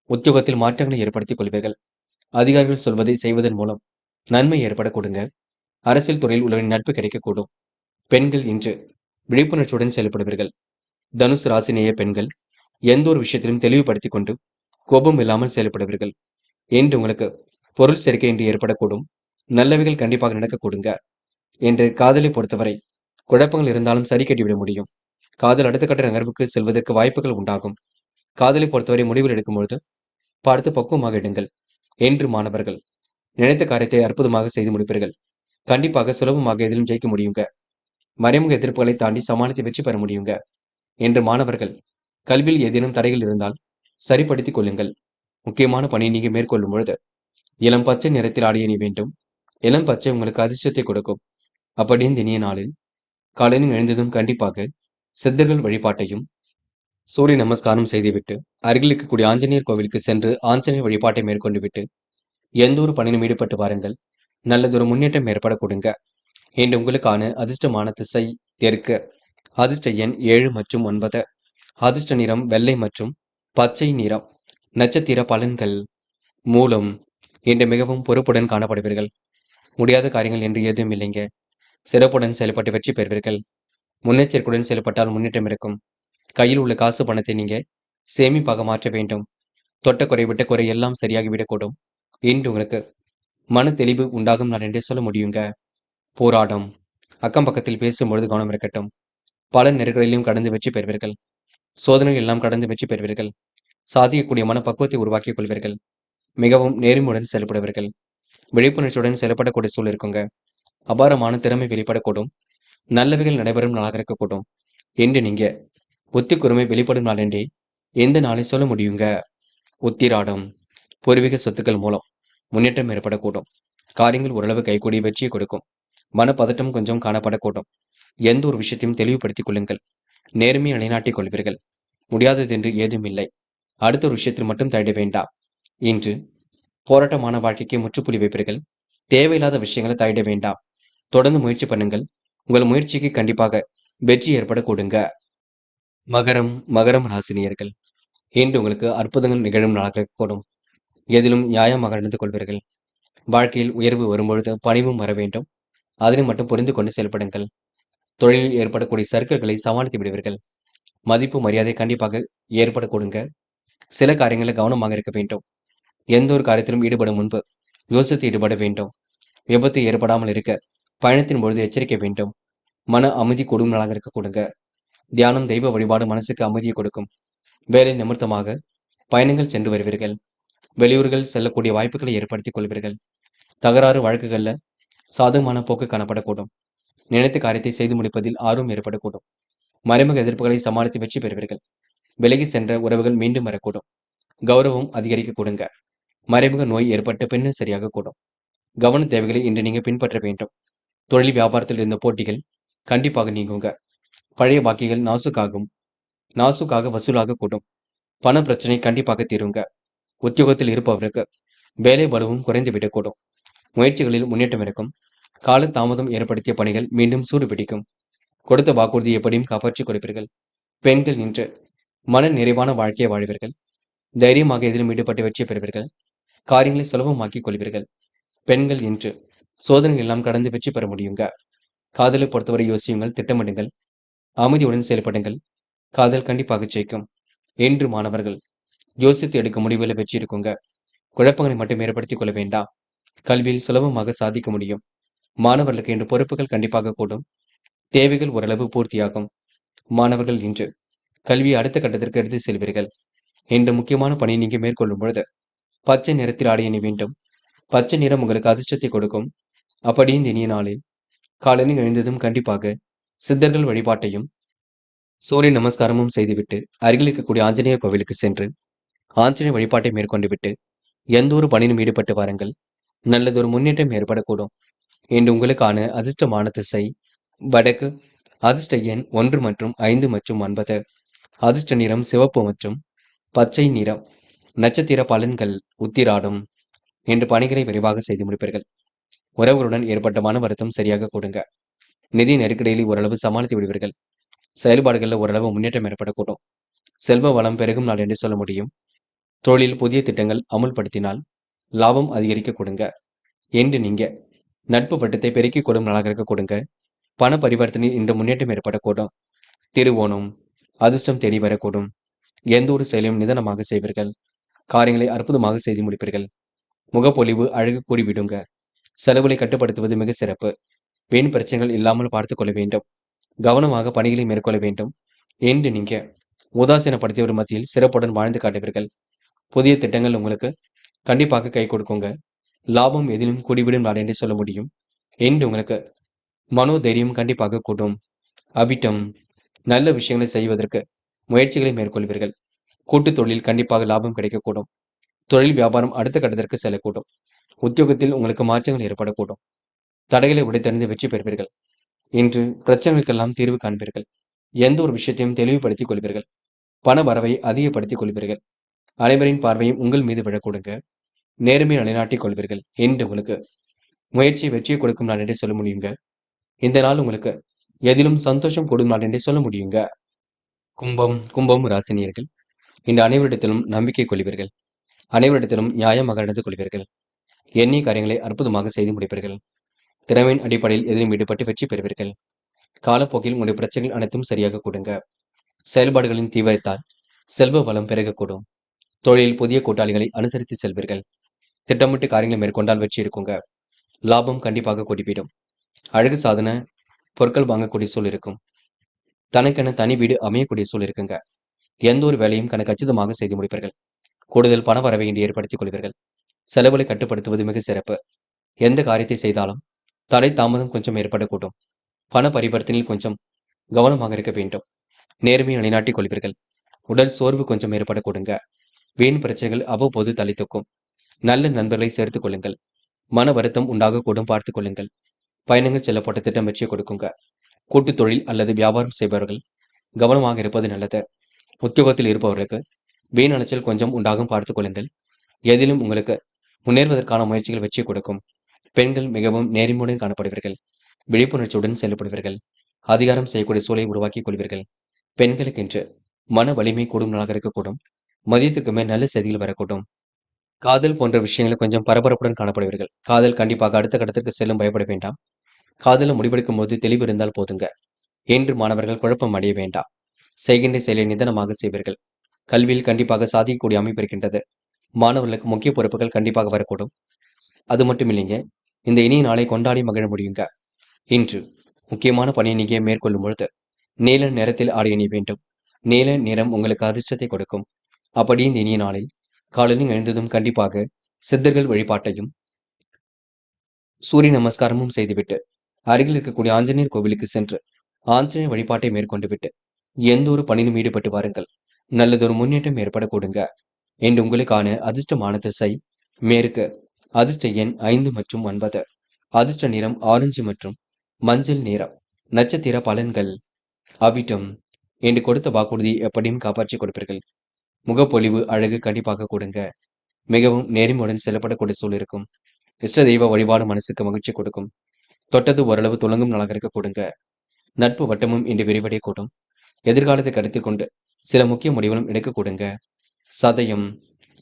உத்தியோகத்தில் மாற்றங்களை ஏற்படுத்திக் கொள்வீர்கள். அதிகாரிகள் சொல்வதை செய்வதன் மூலம் நன்மை ஏற்பட கொடுங்க. அரசியல் துறையில் உள்ளவரின் நட்பு கிடைக்கக்கூடும். பெண்கள் இன்று விழிப்புணர்ச்சியுடன் செயல்படுவீர்கள். தனுசு ராசினேய பெண்கள் எந்த ஒரு விஷயத்திலும் தெளிவுபடுத்திக் கொண்டு கோபம் இல்லாமல் செயல்படுவீர்கள். என்று உங்களுக்கு பொருள் சேர்க்கை என்று ஏற்படக்கூடும். நல்லவைகள் கண்டிப்பாக நடக்க கொடுங்க. என்று காதலை பொறுத்தவரை குழப்பங்கள் இருந்தாலும் சரி கட்டிவிட முடியும். காதல் அடுத்த கட்ட நகர்வுக்கு செல்வதற்கு வாய்ப்புகள் உண்டாகும். காதலை பொறுத்தவரை முடிவில் எடுக்கும்பொழுது பார்த்து பக்குவமாக எடுங்கள். என்று மாணவர்கள் நினைத்த காரியத்தை அற்புதமாக செய்து முடிப்பீர்கள். கண்டிப்பாக சுலபமாக எதிலும் ஜெயிக்க முடியுங்க. மறைமுக எதிர்ப்புகளை தாண்டி சமாளித்து வெற்றி பெற முடியுங்க. என்று மாணவர்கள் கல்வியில் ஏதேனும் தடைகள் இருந்தால் சரிப்படுத்திக் கொள்ளுங்கள். முக்கியமான பணியை நீங்க மேற்கொள்ளும் பொழுது இளம் பச்சை நிறத்தில் ஆடை அணிய வேண்டும். இளம் பச்சை உங்களுக்கு அதிர்ஷ்டத்தை கொடுக்கும். அப்படி இந்த இனிய நாளில் காலையில் எழுந்ததும் கண்டிப்பாக சித்தர்கள் வழிபாட்டையும் சூரிய நமஸ்காரம் செய்துவிட்டு அருகில் இருக்கக்கூடிய ஆஞ்சநேயர் கோவிலுக்கு சென்று ஆஞ்சநேயர் வழிபாட்டை மேற்கொண்டு விட்டு எந்த ஒரு பணியிலும் ஈடுபட்டு வாருங்கள். நல்லதொரு முன்னேற்றம் ஏற்பட கொடுங்க. இன்று உங்களுக்கான அதிர்ஷ்டமான திசை தெற்கு. அதிர்ஷ்ட எண் 7 மற்றும் 9. அதிர்ஷ்ட நிறம் வெள்ளை மற்றும் பச்சை நிறம். நட்சத்திர பலன்கள். மூலம். இன்று மிகவும் பொறுப்புடன் காணப்படுவீர்கள். முடியாத காரியங்கள் என்று எதுவும் இல்லைங்க. சிறப்புடன் செயல்பட்டு வெற்றி பெறுவீர்கள். முன்னெச்சரிக்கையுடன் செயல்பட்டால் முன்னேற்றம் இருக்கும். கையில் உள்ள காசு பணத்தை நீங்க சேமிப்பாக மாற்ற வேண்டும். தொட்ட குறை விட்ட குறை எல்லாம் சரியாகி விடக்கூடும். இன்று உங்களுக்கு மன தெளிவு உண்டாகும் நாள் என்றே சொல்ல முடியுங்க. போராட்டம். அக்கம் பக்கத்தில் பேசும்பொழுது கவனம் இருக்கட்டும். பல நெருக்கடிகளையும் கடந்து வெற்றி பெறுவீர்கள். சோதனைகள் எல்லாம் கடந்து வெற்றி பெறுவீர்கள். சாதிக்கக்கூடிய மனப்பக்குவத்தை உருவாக்கிக் கொள்வீர்கள். மிகவும் நேர்மையுடன் செயல்படுவீர்கள். விழிப்புணர்ச்சியுடன் செயல்படக்கூடிய சூழல் இருக்குங்க. அபாரமான திறமை வெளிப்படக்கூடும். நல்லவைகள் நடைபெறும் நாளாக இருக்கக்கூடும். என்று நீங்க புத்திக்குறுமை வெளிப்படும் நாள் என்றே எந்த நாளை சொல்ல முடியுங்க. உத்திராடம். பூர்வீக சொத்துக்கள் மூலம் முன்னேற்றம் ஏற்படக்கூடும். காரியங்கள் ஓரளவு கைகூடி வெற்றியை கொடுக்கும். மனப்பதட்டம் கொஞ்சம் காணப்படக்கூடும். எந்த ஒரு விஷயத்தையும் தெளிவுபடுத்திக் கொள்ளுங்கள். நேர்மையை நிலைநாட்டிக் கொள்வீர்கள். முடியாதது என்று ஏதும் இல்லை. அடுத்த ஒரு விஷயத்தில் மட்டும் தலையிட வேண்டாம். இன்று போராட்டமான வாழ்க்கைக்கு முற்றுப்புள்ளி வைப்பீர்கள். தேவையில்லாத விஷயங்களை தலையிட வேண்டாம். தொடர்ந்து முயற்சி பண்ணுங்கள். உங்கள் முயற்சிக்கு கண்டிப்பாக வெற்றி ஏற்படக்கூடுங்க. மகரம் ராசினியர்கள். இன்று உங்களுக்கு அற்புதங்கள் நிகழும் நாளாக இருக்கக்கூடும். எதிலும் நியாயமாக நடந்து கொள்வீர்கள். வாழ்க்கையில் உயர்வு வரும்பொழுது பணிவும் வர வேண்டும். அதனை மட்டும் புரிந்து கொண்டு செயல்படுங்கள். தொழிலில் ஏற்படக்கூடிய சறுக்கல்களை சமாளித்து விடுவீர்கள். மதிப்பு மரியாதை கண்டிப்பாக ஏற்படக்கூடுங்க. சில காரியங்களில் கவனமாக இருக்க வேண்டும். எந்த ஒரு காரியத்திலும் ஈடுபடும் முன்பு யோசித்து ஈடுபட வேண்டும். விபத்து ஏற்படாமல் இருக்க பயணத்தின் பொழுது எச்சரிக்கை வேண்டும். மன அமைதி கூடும் நாளாக இருக்க கொடுங்க. தியானம் தெய்வ வழிபாடு மனசுக்கு அமைதியை கொடுக்கும். வேலை நிமித்தமாக பயணங்கள் சென்று வருவீர்கள். வெளியூர்கள் செல்லக்கூடிய வாய்ப்புகளை ஏற்படுத்திக் கொள்வீர்கள். தகராறு வழக்குகள்ல சாதகமான போக்கு காணப்படக்கூடும். நினைத்த காரியத்தை செய்து முடிப்பதில் ஆர்வம் ஏற்படக்கூடும். மறைமுக எதிர்ப்புகளை சமாளித்து வெற்றி பெறுவீர்கள். விலகி சென்ற உறவுகள் மீண்டும் வரக்கூடும். கௌரவம் அதிகரிக்க கொடுங்க. மறைமுக நோய் ஏற்பட்டு பின்னர் சரியாக கூடும். கவன தேவைகளை இன்று நீங்க பின்பற்ற வேண்டும். தொழில் வியாபாரத்தில் இருந்த போட்டிகள் கண்டிப்பாக நீங்குங்க. பழைய பாக்கிகள் நாசுக்காக வசூலாக கூடும். பண பிரச்சனை கண்டிப்பாக தீருங்க. உத்தியோகத்தில் இருப்பவருக்கு வேலை பலுவும் குறைந்து விடக்கூடும். முயற்சிகளில் முன்னேற்றம் இருக்கும். கால தாமதம் ஏற்படுத்திய பணிகள் மீண்டும் சூடு பிடிக்கும். கொடுத்த வாக்குறுதி எப்படியும் காப்பாற்றிக் கொடுப்பீர்கள். பெண்கள் இன்று மன நிறைவான வாழ்க்கையை வாழ்வீர்கள். தைரியமாக எதிலும் ஈடுபட்டு வெற்றி பெறுவீர்கள். காரியங்களை சுலபமாக்கிக் கொள்வீர்கள். பெண்கள் இன்று சோதனை எல்லாம் கடந்து வெற்றி பெற முடியுங்க. காதலை பொறுத்தவரை யோசியுங்கள், திட்டமிடுங்கள், அமைதியுடன் செயல்படுங்கள். காதல் கண்டிப்பாக ஜெயிக்கும். என்று மாணவர்கள் யோசித்து எடுக்கும் முடிவுகளை வெற்றி இருக்குங்க. குழப்பங்களை மட்டும் ஏற்படுத்திக் கொள்ள வேண்டாம். கல்வியில் சுலபமாக சாதிக்க முடியும். மாணவர்களுக்கு இன்று பொறுப்புகள் கண்டிப்பாக கூடும். தேவைகள் ஓரளவு பூர்த்தியாகும். மாணவர்கள் இன்று கல்வியை அடுத்த கட்டத்திற்கு எடுத்து செல்வீர்கள். இன்று முக்கியமான பணியை நீங்க மேற்கொள்ளும் பொழுது பச்சை நிறத்தில் ஆடை அணி வேண்டும். பச்சை நிறம் உங்களுக்கு அதிர்ஷ்டத்தை கொடுக்கும். அப்படி இந்த இனிய நாளில் காலையில் எழுந்ததும் கண்டிப்பாக சித்தர்கள் வழிபாட்டையும் சூரிய நமஸ்காரமும் செய்துவிட்டு அருகில் இருக்கக்கூடிய ஆஞ்சநேயர் கோவிலுக்கு சென்று ஆஞ்சநேயர் வழிபாட்டை மேற்கொண்டு விட்டு எந்த ஒரு பணியிலும் ஈடுபட்டு வாருங்கள். நல்லதொரு முன்னேற்றம் ஏற்படக்கூடும். இன்று உங்களுக்கான அதிர்ஷ்டமான திசை வடக்கு. அதிர்ஷ்ட எண் 1 மற்றும் 5 மற்றும் 9. அதிர்ஷ்ட நிறம் சிவப்பு மற்றும் பச்சை நிறம். நட்சத்திர பலன்கள். உத்திராடம். இன்று பணிகளை விரைவாக செய்து முடிப்பீர்கள். உறவுகளுடன் ஏற்பட்ட மன வருத்தம் சரியாக கொடுங்க. நிதி நெருக்கடியில் ஓரளவு சமாளித்து விடுவீர்கள். செயல்பாடுகளில் ஓரளவு முன்னேற்றம் ஏற்படக்கூடும். செல்வ வளம் பெருகும் நாள் என்று சொல்ல முடியும். தொழில் புதிய திட்டங்கள் அமுல்படுத்தினால் லாபம் அதிகரிக்க கொடுங்க. என்று நீங்க நட்பு வட்டத்தை பெருக்கிக் கொள்ளும் நாளாக இருக்க கொடுங்க. பண பரிவர்த்தனையில் இன்று முன்னேற்றம் ஏற்படக்கூடும். திருவோணம். அதிர்ஷ்டம் தேடி வரக்கூடும். எந்த ஒரு செயலையும் நிதானமாக செய்வீர்கள். காரியங்களை அற்புதமாக செய்து முடிப்பீர்கள். முகப்பொலிவு அழகு கூடிவிடுங்க. செலவுகளை கட்டுப்படுத்துவது மிக சிறப்பு. வீண் பிரச்சனைகள் இல்லாமல் பார்த்துக் கொள்ள வேண்டும். கவனமாக பணிகளை மேற்கொள்ள வேண்டும். என்று நீங்க உதாசீனப்படுத்தியவர் மத்தியில் சிறப்புடன் வாழ்ந்து காட்டுவீர்கள். புதிய திட்டங்கள் உங்களுக்கு கண்டிப்பாக கை கொடுக்குங்க. லாபம் எதிலும் கூடிவிடும் நாள் என்று சொல்ல முடியும். என்று உங்களுக்கு மனோதைரியம் கண்டிப்பாக கூடும். அவிட்டம். நல்ல விஷயங்களை செய்வதற்கு முயற்சிகளை மேற்கொள்வீர்கள். கூட்டுத் தொழில் கண்டிப்பாக லாபம் கிடைக்கக்கூடும். தொழில் வியாபாரம் அடுத்த கட்டத்திற்கு செல்லக்கூடும். உத்தியோகத்தில் உங்களுக்கு மாற்றங்கள் ஏற்படக்கூடும். தடைகளை உடைத்தறிந்து வெற்றி பெறுவீர்கள். இன்று பிரச்சனைகளுக்கெல்லாம் தீர்வு காண்பீர்கள். எந்த ஒரு விஷயத்தையும் தெளிவுபடுத்திக் கொள்வீர்கள். பண வரவை அதிகப்படுத்திக் கொள்வீர்கள். அனைவரின் பார்வையும் உங்கள் மீது விழக்கூடுங்க. நேர்மையை நிலைநாட்டிக் கொள்வீர்கள். என்று உங்களுக்கு முயற்சி வெற்றியை கொடுக்கும் நாள் என்றே சொல்ல முடியுங்க. இந்த நாள் உங்களுக்கு எதிலும் சந்தோஷம் கூடும் நாள் என்றே சொல்ல முடியுங்க. கும்பம் ராசினியர்கள் இன்று அனைவரிடத்திலும் நம்பிக்கை கொள்வீர்கள். அனைவரிடத்திலும் நியாயமாக நடந்து கொள்வீர்கள். எண்ணிய காரியங்களை அற்புதமாக செய்து முடிப்பீர்கள். திறமையின் அடிப்படையில் எதிலும் ஈடுபட்டு வெற்றி பெறுவீர்கள். காலப்போக்கில் உங்களுடைய பிரச்சனைகள் அனைத்தும் சரியாக கொடுங்க. செயல்பாடுகளின் தீவிரத்தால் செல்வ வளம் பெருகக்கூடும். தொழிலில் புதிய கூட்டாளிகளை அனுசரித்து செல்வீர்கள். திட்டமிட்டு காரியங்களை மேற்கொண்டால் வெற்றி இருக்குங்க. லாபம் கண்டிப்பாக கொடிவிடும். அழகு சாதன பொருட்கள் வாங்கக்கூடிய சூழல் இருக்கும். தனக்கென தனி வீடு அமையக்கூடிய சூழல் இருக்குங்க. எந்த ஒரு வேலையும் கச்சிதமாக செய்து முடிப்பீர்கள். கூடுதல் பண வரவை இன்று ஏற்படுத்திக் கொள்வீர்கள். செலவுகளை கட்டுப்படுத்துவது மிக சிறப்பு. எந்த காரியத்தை செய்தாலும் தடை தாமதம் கொஞ்சம் ஏற்படக்கூடும். பண பரிவர்த்தனையில் கொஞ்சம் கவனமாக இருக்க வேண்டும். நேர்மையை நிலைநாட்டிக் கொள்வீர்கள். உடல் சோர்வு கொஞ்சம் ஏற்படக்கூடுங்க. வீண் பிரச்சனைகள் அவ்வப்போது தலை தூக்கும். நல்ல நண்பர்களை சேர்த்துக் கொள்ளுங்கள். மன வருத்தம் உண்டாகக்கூடும், பார்த்துக் கொள்ளுங்கள். பயணங்கள் செல்லப்பட்ட திட்டம் வெற்றியை கொடுக்குங்க. கூட்டுத் தொழில் அல்லது வியாபாரம் செய்பவர்கள் கவனமாக இருப்பது நல்லது. உத்தியோகத்தில் இருப்பவர்களுக்கு வீண் அலைச்சல் கொஞ்சம் உண்டாகும், பார்த்துக் கொள்ளுங்கள். எதிலும் உங்களுக்கு முன்னேறுவதற்கான முயற்சிகள் வெற்றியை கொடுக்கும். பெண்கள் மிகவும் நேர்மையுடன் காணப்படுவீர்கள். விழிப்புணர்ச்சியுடன் செயல்படுவீர்கள். அதிகாரம் செய்யக்கூடிய சூழலை உருவாக்கிக் கொள்வீர்கள். பெண்களுக்கென்று மன வலிமை கூடும் நாளாக இருக்கக்கூடும். மதியத்திற்கு மேல் நல்ல செய்திகள் வரக்கூடும். காதல் போன்ற விஷயங்களில் கொஞ்சம் பரபரப்புடன் காணப்படுவீர்கள். காதல் கண்டிப்பாக அடுத்த கட்டத்திற்கு செல்லும், பயப்பட வேண்டாம். காதல முடிவெடுக்கும் போது தெளிவு இருந்தால் போதுங்க. என்று மாணவர்கள் குழப்பம் அடைய வேண்டாம். செய்கின்ற செயலை நிதானமாக செய்வீர்கள். கல்வியில் கண்டிப்பாக சாதிக்கக்கூடிய அமைப்பு இருக்கின்றது. மாணவர்களுக்கு முக்கிய பொறுப்புகள் கண்டிப்பாக வரக்கூடும். அது மட்டும் இல்லைங்க, இந்த இனிய நாளை கொண்டாடி மகிழ முடியுங்க. இன்று முக்கியமான பணியை நீங்க மேற்கொள்ளும் பொழுது நீல நிறத்தில் ஆடை அணிய வேண்டும். நீல நிறம் உங்களுக்கு அதிர்ஷ்டத்தை கொடுக்கும். அப்படி இந்த இனிய நாளில் காலையில் எழுந்ததும் கண்டிப்பாக சித்தர்கள் வழிபாட்டையும் சூரிய நமஸ்காரமும் செய்துவிட்டு அருகில் இருக்கக்கூடிய ஆஞ்சநேயர் கோவிலுக்கு சென்று ஆஞ்சநேயர் வழிபாட்டை மேற்கொண்டு விட்டு எந்த ஒரு பணியிலும் ஈடுபட்டு வாருங்கள். நல்லதொரு முன்னேற்றம் ஏற்படக்கூடுங்க. என்று உங்களுக்கான அதிர்ஷ்டமான திசை மேற்கு. அதிர்ஷ்ட எண் 5 மற்றும் 9. அதிர்ஷ்ட நிறம் ஆரஞ்சு மற்றும் மஞ்சள் நிறம். நட்சத்திர பலன்கள். அவிட்டம். என்று கொடுத்த வாக்குறுதியை எப்படியும் காப்பாற்றி கொடுப்பீர்கள். முகப்பொலிவு அழகு கண்டிப்பாக கொடுங்க. மிகவும் நேர்மையுடன் செல்லப்படக்கூடிய சூழல் இருக்கும். இஷ்ட தெய்வ வழிபாடு மனசுக்கு மகிழ்ச்சி கொடுக்கும். தொட்டது ஓரளவு துளங்கும் நாளாக இருக்க கொடுங்க. நட்பு வட்டமும் இன்று விரிவடைய கூடும். எதிர்காலத்தை கருத்தில் கொண்டு சில முக்கிய முடிவுகளும் எடுக்க கொடுங்க. சதயம்.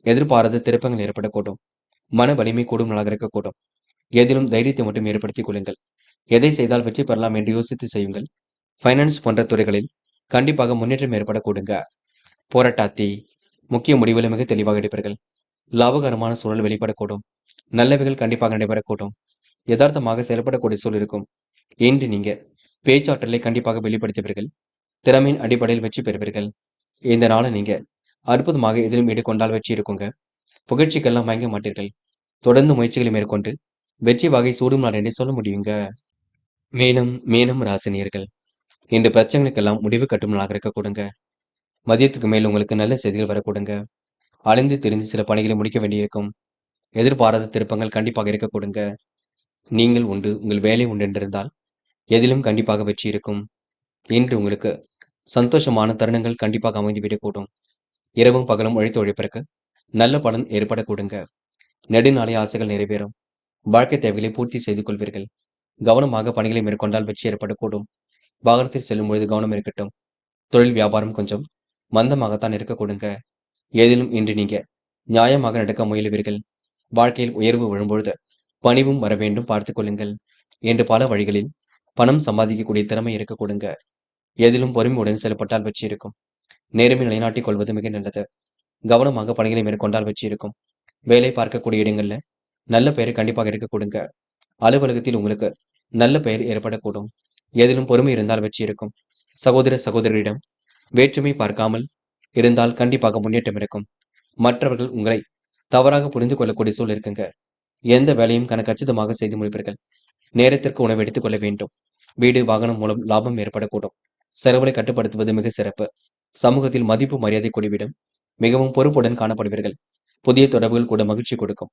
எதிர்பாராத திருப்பங்கள் ஏற்படக்கூடும். மன வலிமை கூடும் நாளாக இருக்கக்கூடும். எதிலும் தைரியத்தை மட்டும் ஏற்படுத்திக் கொள்ளுங்கள். எதை செய்தால் வெற்றி பெறலாம் என்று யோசித்து செய்யுங்கள். பைனான்ஸ் போன்ற துறைகளில் கண்டிப்பாக முன்னேற்றம் ஏற்படக்கூடுங்க. போராட்டாத்தி. முக்கிய முடிவுகளை மிக தெளிவாக எடுப்பீர்கள். லாபகரமான சூழல் வெளிப்படக்கூடும். நல்லவைகள் கண்டிப்பாக நடைபெறக்கூடும். யதார்த்தமாக செயல்படக்கூடிய சூழல் இருக்கும். இன்று நீங்க பேச்சாற்றலை கண்டிப்பாக வெளிப்படுத்துவீர்கள். திறமையின் அடிப்படையில் வெற்றி பெறுவீர்கள். இந்த நாளை நீங்க அற்புதமாக எதிலும் ஈடுகொண்டால் வெற்றி இருக்குங்க. புகழ்ச்சிக்கெல்லாம் வாங்க மாட்டீர்கள். தொடர்ந்து முயற்சிகளை மேற்கொண்டு வெற்றி வகை சூடும் நாள் என்று சொல்ல முடியுங்க. மீனம் ராசினியர்கள் இன்று பிரச்சனைகளுக்கெல்லாம் முடிவு கட்டும் நாளாக இருக்க கொடுங்க. மதியத்துக்கு மேல் உங்களுக்கு நல்ல செய்திகள் வரக்கூடுங்க. அலைந்து திரிந்து சில பணிகளை முடிக்க வேண்டியிருக்கும். எதிர்பாராத திருப்பங்கள் கண்டிப்பாக இருக்க கொடுங்க. நீங்கள் உண்டு, உங்கள் வேலை உண்டு என்றிருந்தால் எதிலும் கண்டிப்பாக வெற்றி இருக்கும். இன்று உங்களுக்கு சந்தோஷமான தருணங்கள் கண்டிப்பாக அமைந்துவிடக்கூடும். இரவும் பகலும் உழைத்து உழைப்பிற்கு நல்ல பலன் ஏற்படக்கூடுங்க. நெடுநாளைய ஆசைகள் நிறைவேறும். வாழ்க்கை தேவைகளை பூர்த்தி செய்து கொள்வீர்கள். கவனமாக பணிகளை மேற்கொண்டால் வெற்றி ஏற்படக்கூடும். வாகனத்தில் செல்லும் பொழுது கவனம் இருக்கட்டும். தொழில் வியாபாரம் கொஞ்சம் மந்தமாகத்தான் இருக்க கொடுங்க. ஏதிலும் இன்று நீங்க நியாயமாக நடக்க முயலுவீர்கள். வாழ்க்கையில் உயர்வு விழும்பொழுது பணிவும் வர வேண்டும், பார்த்துக் கொள்ளுங்கள். என்று பல வழிகளில் பணம் சம்பாதிக்கக்கூடிய திறமை இருக்க கொடுங்க. எதிலும் பொறுமையுடன் செயல்பட்டால் வெற்றி இருக்கும். நேர்மை நிலைநாட்டிக் கொள்வது மிக நல்லது. கவனமாக பணிகளை மேற்கொண்டால் வெற்றி இருக்கும். வேலை பார்க்கக்கூடிய இடங்கள்ல நல்ல பெயர் கண்டிப்பாக இருக்க கொடுங்க. அலுவலகத்தில் உங்களுக்கு நல்ல பெயர் ஏற்படக்கூடும். எதிலும் பொறுமை இருந்தால் வெற்றி இருக்கும். சகோதர சகோதரியிடம் வேற்றுமை பார்க்காமல் இருந்தால் கண்டிப்பாக முன்னேற்றம் இருக்கும். மற்றவர்கள் உங்களை தவறாக புரிந்து கொள்ளக்கூடிய சூழல் இருக்குங்க. எந்த வேலையும் கச்சிதமாக செய்து முடிப்பீர்கள். நேரத்திற்கு உணவு எடுத்துக் கொள்ள வேண்டும். வீடு வாகனம் மூலம் லாபம் ஏற்படக்கூடும். செலவுகளை கட்டுப்படுத்துவது மிக சிறப்பு. சமூகத்தில் மதிப்பு மரியாதை கூடிவிடும். மிகவும் பொறுப்புடன் காணப்படுவீர்கள். புதிய தொடர்புகள் கூட மகிழ்ச்சி கொடுக்கும்.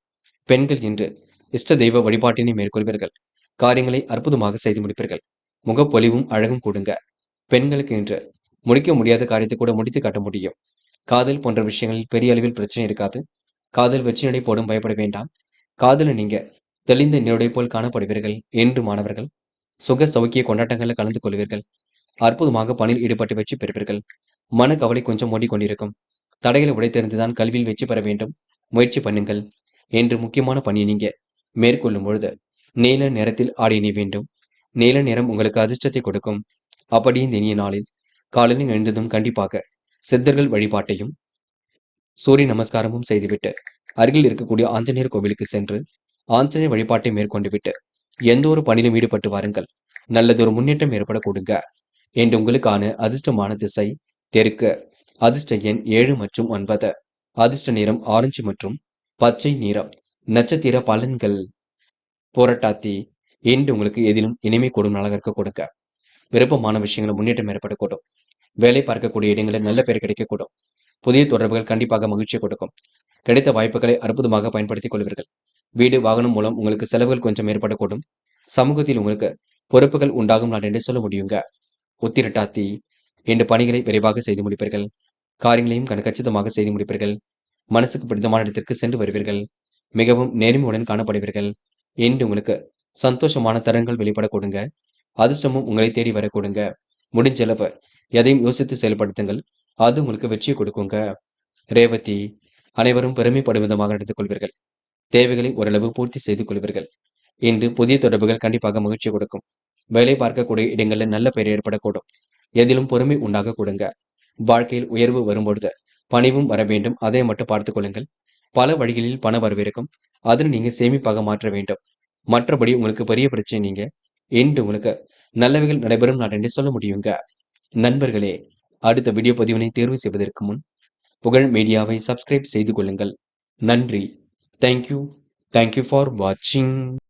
பெண்கள் இன்று இஷ்ட தெய்வ வழிபாட்டினை மேற்கொள்வீர்கள். காரியங்களை அற்புதமாக செய்து முடிப்பீர்கள். முகப்பொலிவும் அழகும் கூடுங்க. பெண்களுக்கு இன்று முடிக்க முடியாத காரியத்தை கூட முடித்து காட்ட முடியும். காதல் போன்ற விஷயங்களில் பெரிய அளவில் பிரச்சனை இருக்காது. காதல் வெற்றி நடை போடும், பயப்பட வேண்டாம். காதல நீங்க தெளிந்த நீருடை போல் காணப்படுவீர்கள். என்று மாணவர்கள் சுக சௌக்கிய கொண்டாட்டங்களில் கலந்து கொள்வீர்கள். அற்புதமாக பணியில் ஈடுபட்டு வெற்றி பெறுவீர்கள். மனக்கவலை கொஞ்சம் ஓடிக்கொண்டிருக்கும். தடைகளை உடைத்தெறிந்துதான் கல்வியில் வெற்றி பெற வேண்டும். முயற்சி பண்ணுங்கள். என்று முக்கியமான பணியை நீங்க மேற்கொள்ளும் பொழுது நீல நிறத்தில் ஆடை அணிய வேண்டும். நீல நிறம் உங்களுக்கு அதிர்ஷ்டத்தை கொடுக்கும். அப்படி இந்த இனிய நாளில் காலையில் எழுந்ததும் கண்டிப்பாக சித்தர்கள் வழிபாட்டையும் சூரிய நமஸ்காரமும் செய்துவிட்டு அருகில் இருக்கக்கூடிய ஆஞ்சநேயர் கோவிலுக்கு சென்று ஆஞ்சநேயர் வழிபாட்டை மேற்கொண்டு விட்டு எந்த ஒரு பணியிலும் ஈடுபட்டு வாருங்கள். நல்லதொரு முன்னேற்றம் ஏற்பட கொடுங்க. என்று உங்களுக்கான அதிர்ஷ்டமான திசை தெற்கு. அதிர்ஷ்ட எண் 7 மற்றும் 9. அதிர்ஷ்ட நிறம் ஆரஞ்சு மற்றும் பச்சை நிறம். நட்சத்திர பலன்கள். புரட்டாதி. இன்று உங்களுக்கு எதிலும் இனிமை கூடும் நாளாக இருக்க கொடுங்க. விருப்பமான விஷயங்களை முன்னேற்றம் ஏற்படக்கூடும். வேலை பார்க்கக்கூடிய இடங்களில் நல்ல பெயர் கிடைக்கக்கூடும். புதிய தொடர்புகள் கண்டிப்பாக மகிழ்ச்சியை கொடுக்கும். கிடைத்த வாய்ப்புகளை அற்புதமாக பயன்படுத்திக் கொள்வீர்கள். வீடு வாகனம் மூலம் உங்களுக்கு செலவுகள் கொஞ்சம் ஏற்படக்கூடும். சமூகத்தில் உங்களுக்கு பொறுப்புகள் உண்டாகும் நாள் என்று சொல்ல முடியுங்க. உத்திரட்டாதி. இன்று பணிகளை விரைவாக செய்து முடிப்பீர்கள். காரியங்களையும் கச்சிதமாக செய்து முடிப்பீர்கள். மனசுக்கு பிடித்தமான இடத்திற்கு சென்று வருவீர்கள். மிகவும் நேர்மையுடன் காணப்படுவீர்கள். இன்று உங்களுக்கு சந்தோஷமான தருணங்கள் வெளிப்பட கொடுங்க. அதிர்ஷ்டமும் உங்களை தேடி வர கொடுங்க. முடிஞ்சளவு எதையும் யோசித்து செயல்படுத்துங்கள். அது உங்களுக்கு வெற்றியை கொடுக்குங்க. ரேவதி. அனைவரும் பெருமைப்படும் விதமாக நடந்து கொள்வீர்கள். தேவைகளை ஓரளவு பூர்த்தி செய்து கொள்வீர்கள். இன்று புதிய தொடர்புகள் கண்டிப்பாக மகிழ்ச்சி கொடுக்கும். வேலை பார்க்கக்கூடிய இடங்களில் நல்ல பெயர் ஏற்படக்கூடும். எதிலும் பொறுமை உண்டாக கொடுங்க. வாழ்க்கையில் உயர்வு வரும்பொழுது பணிவும் வர வேண்டும். அதை மட்டும் பார்த்துக் கொள்ளுங்கள். பல வழிகளில் பண வரவிருக்கும். அதில் நீங்க சேமிப்பாக மாற்ற வேண்டும். மற்றபடி உங்களுக்கு பெரிய பிரச்சனை நீங்க இன்று உங்களுக்கு நல்லவைகள் நடைபெறும் நாள் என்று சொல்ல முடியுங்க. நண்பர்களே, அடுத்த வீடியோ பதிவினை தேர்வு செய்வதற்கு முன் புகழ் மீடியாவை சப்ஸ்கிரைப் செய்து கொள்ளுங்கள். நன்றி. தேங்க்யூ ஃபார் வாட்சிங்.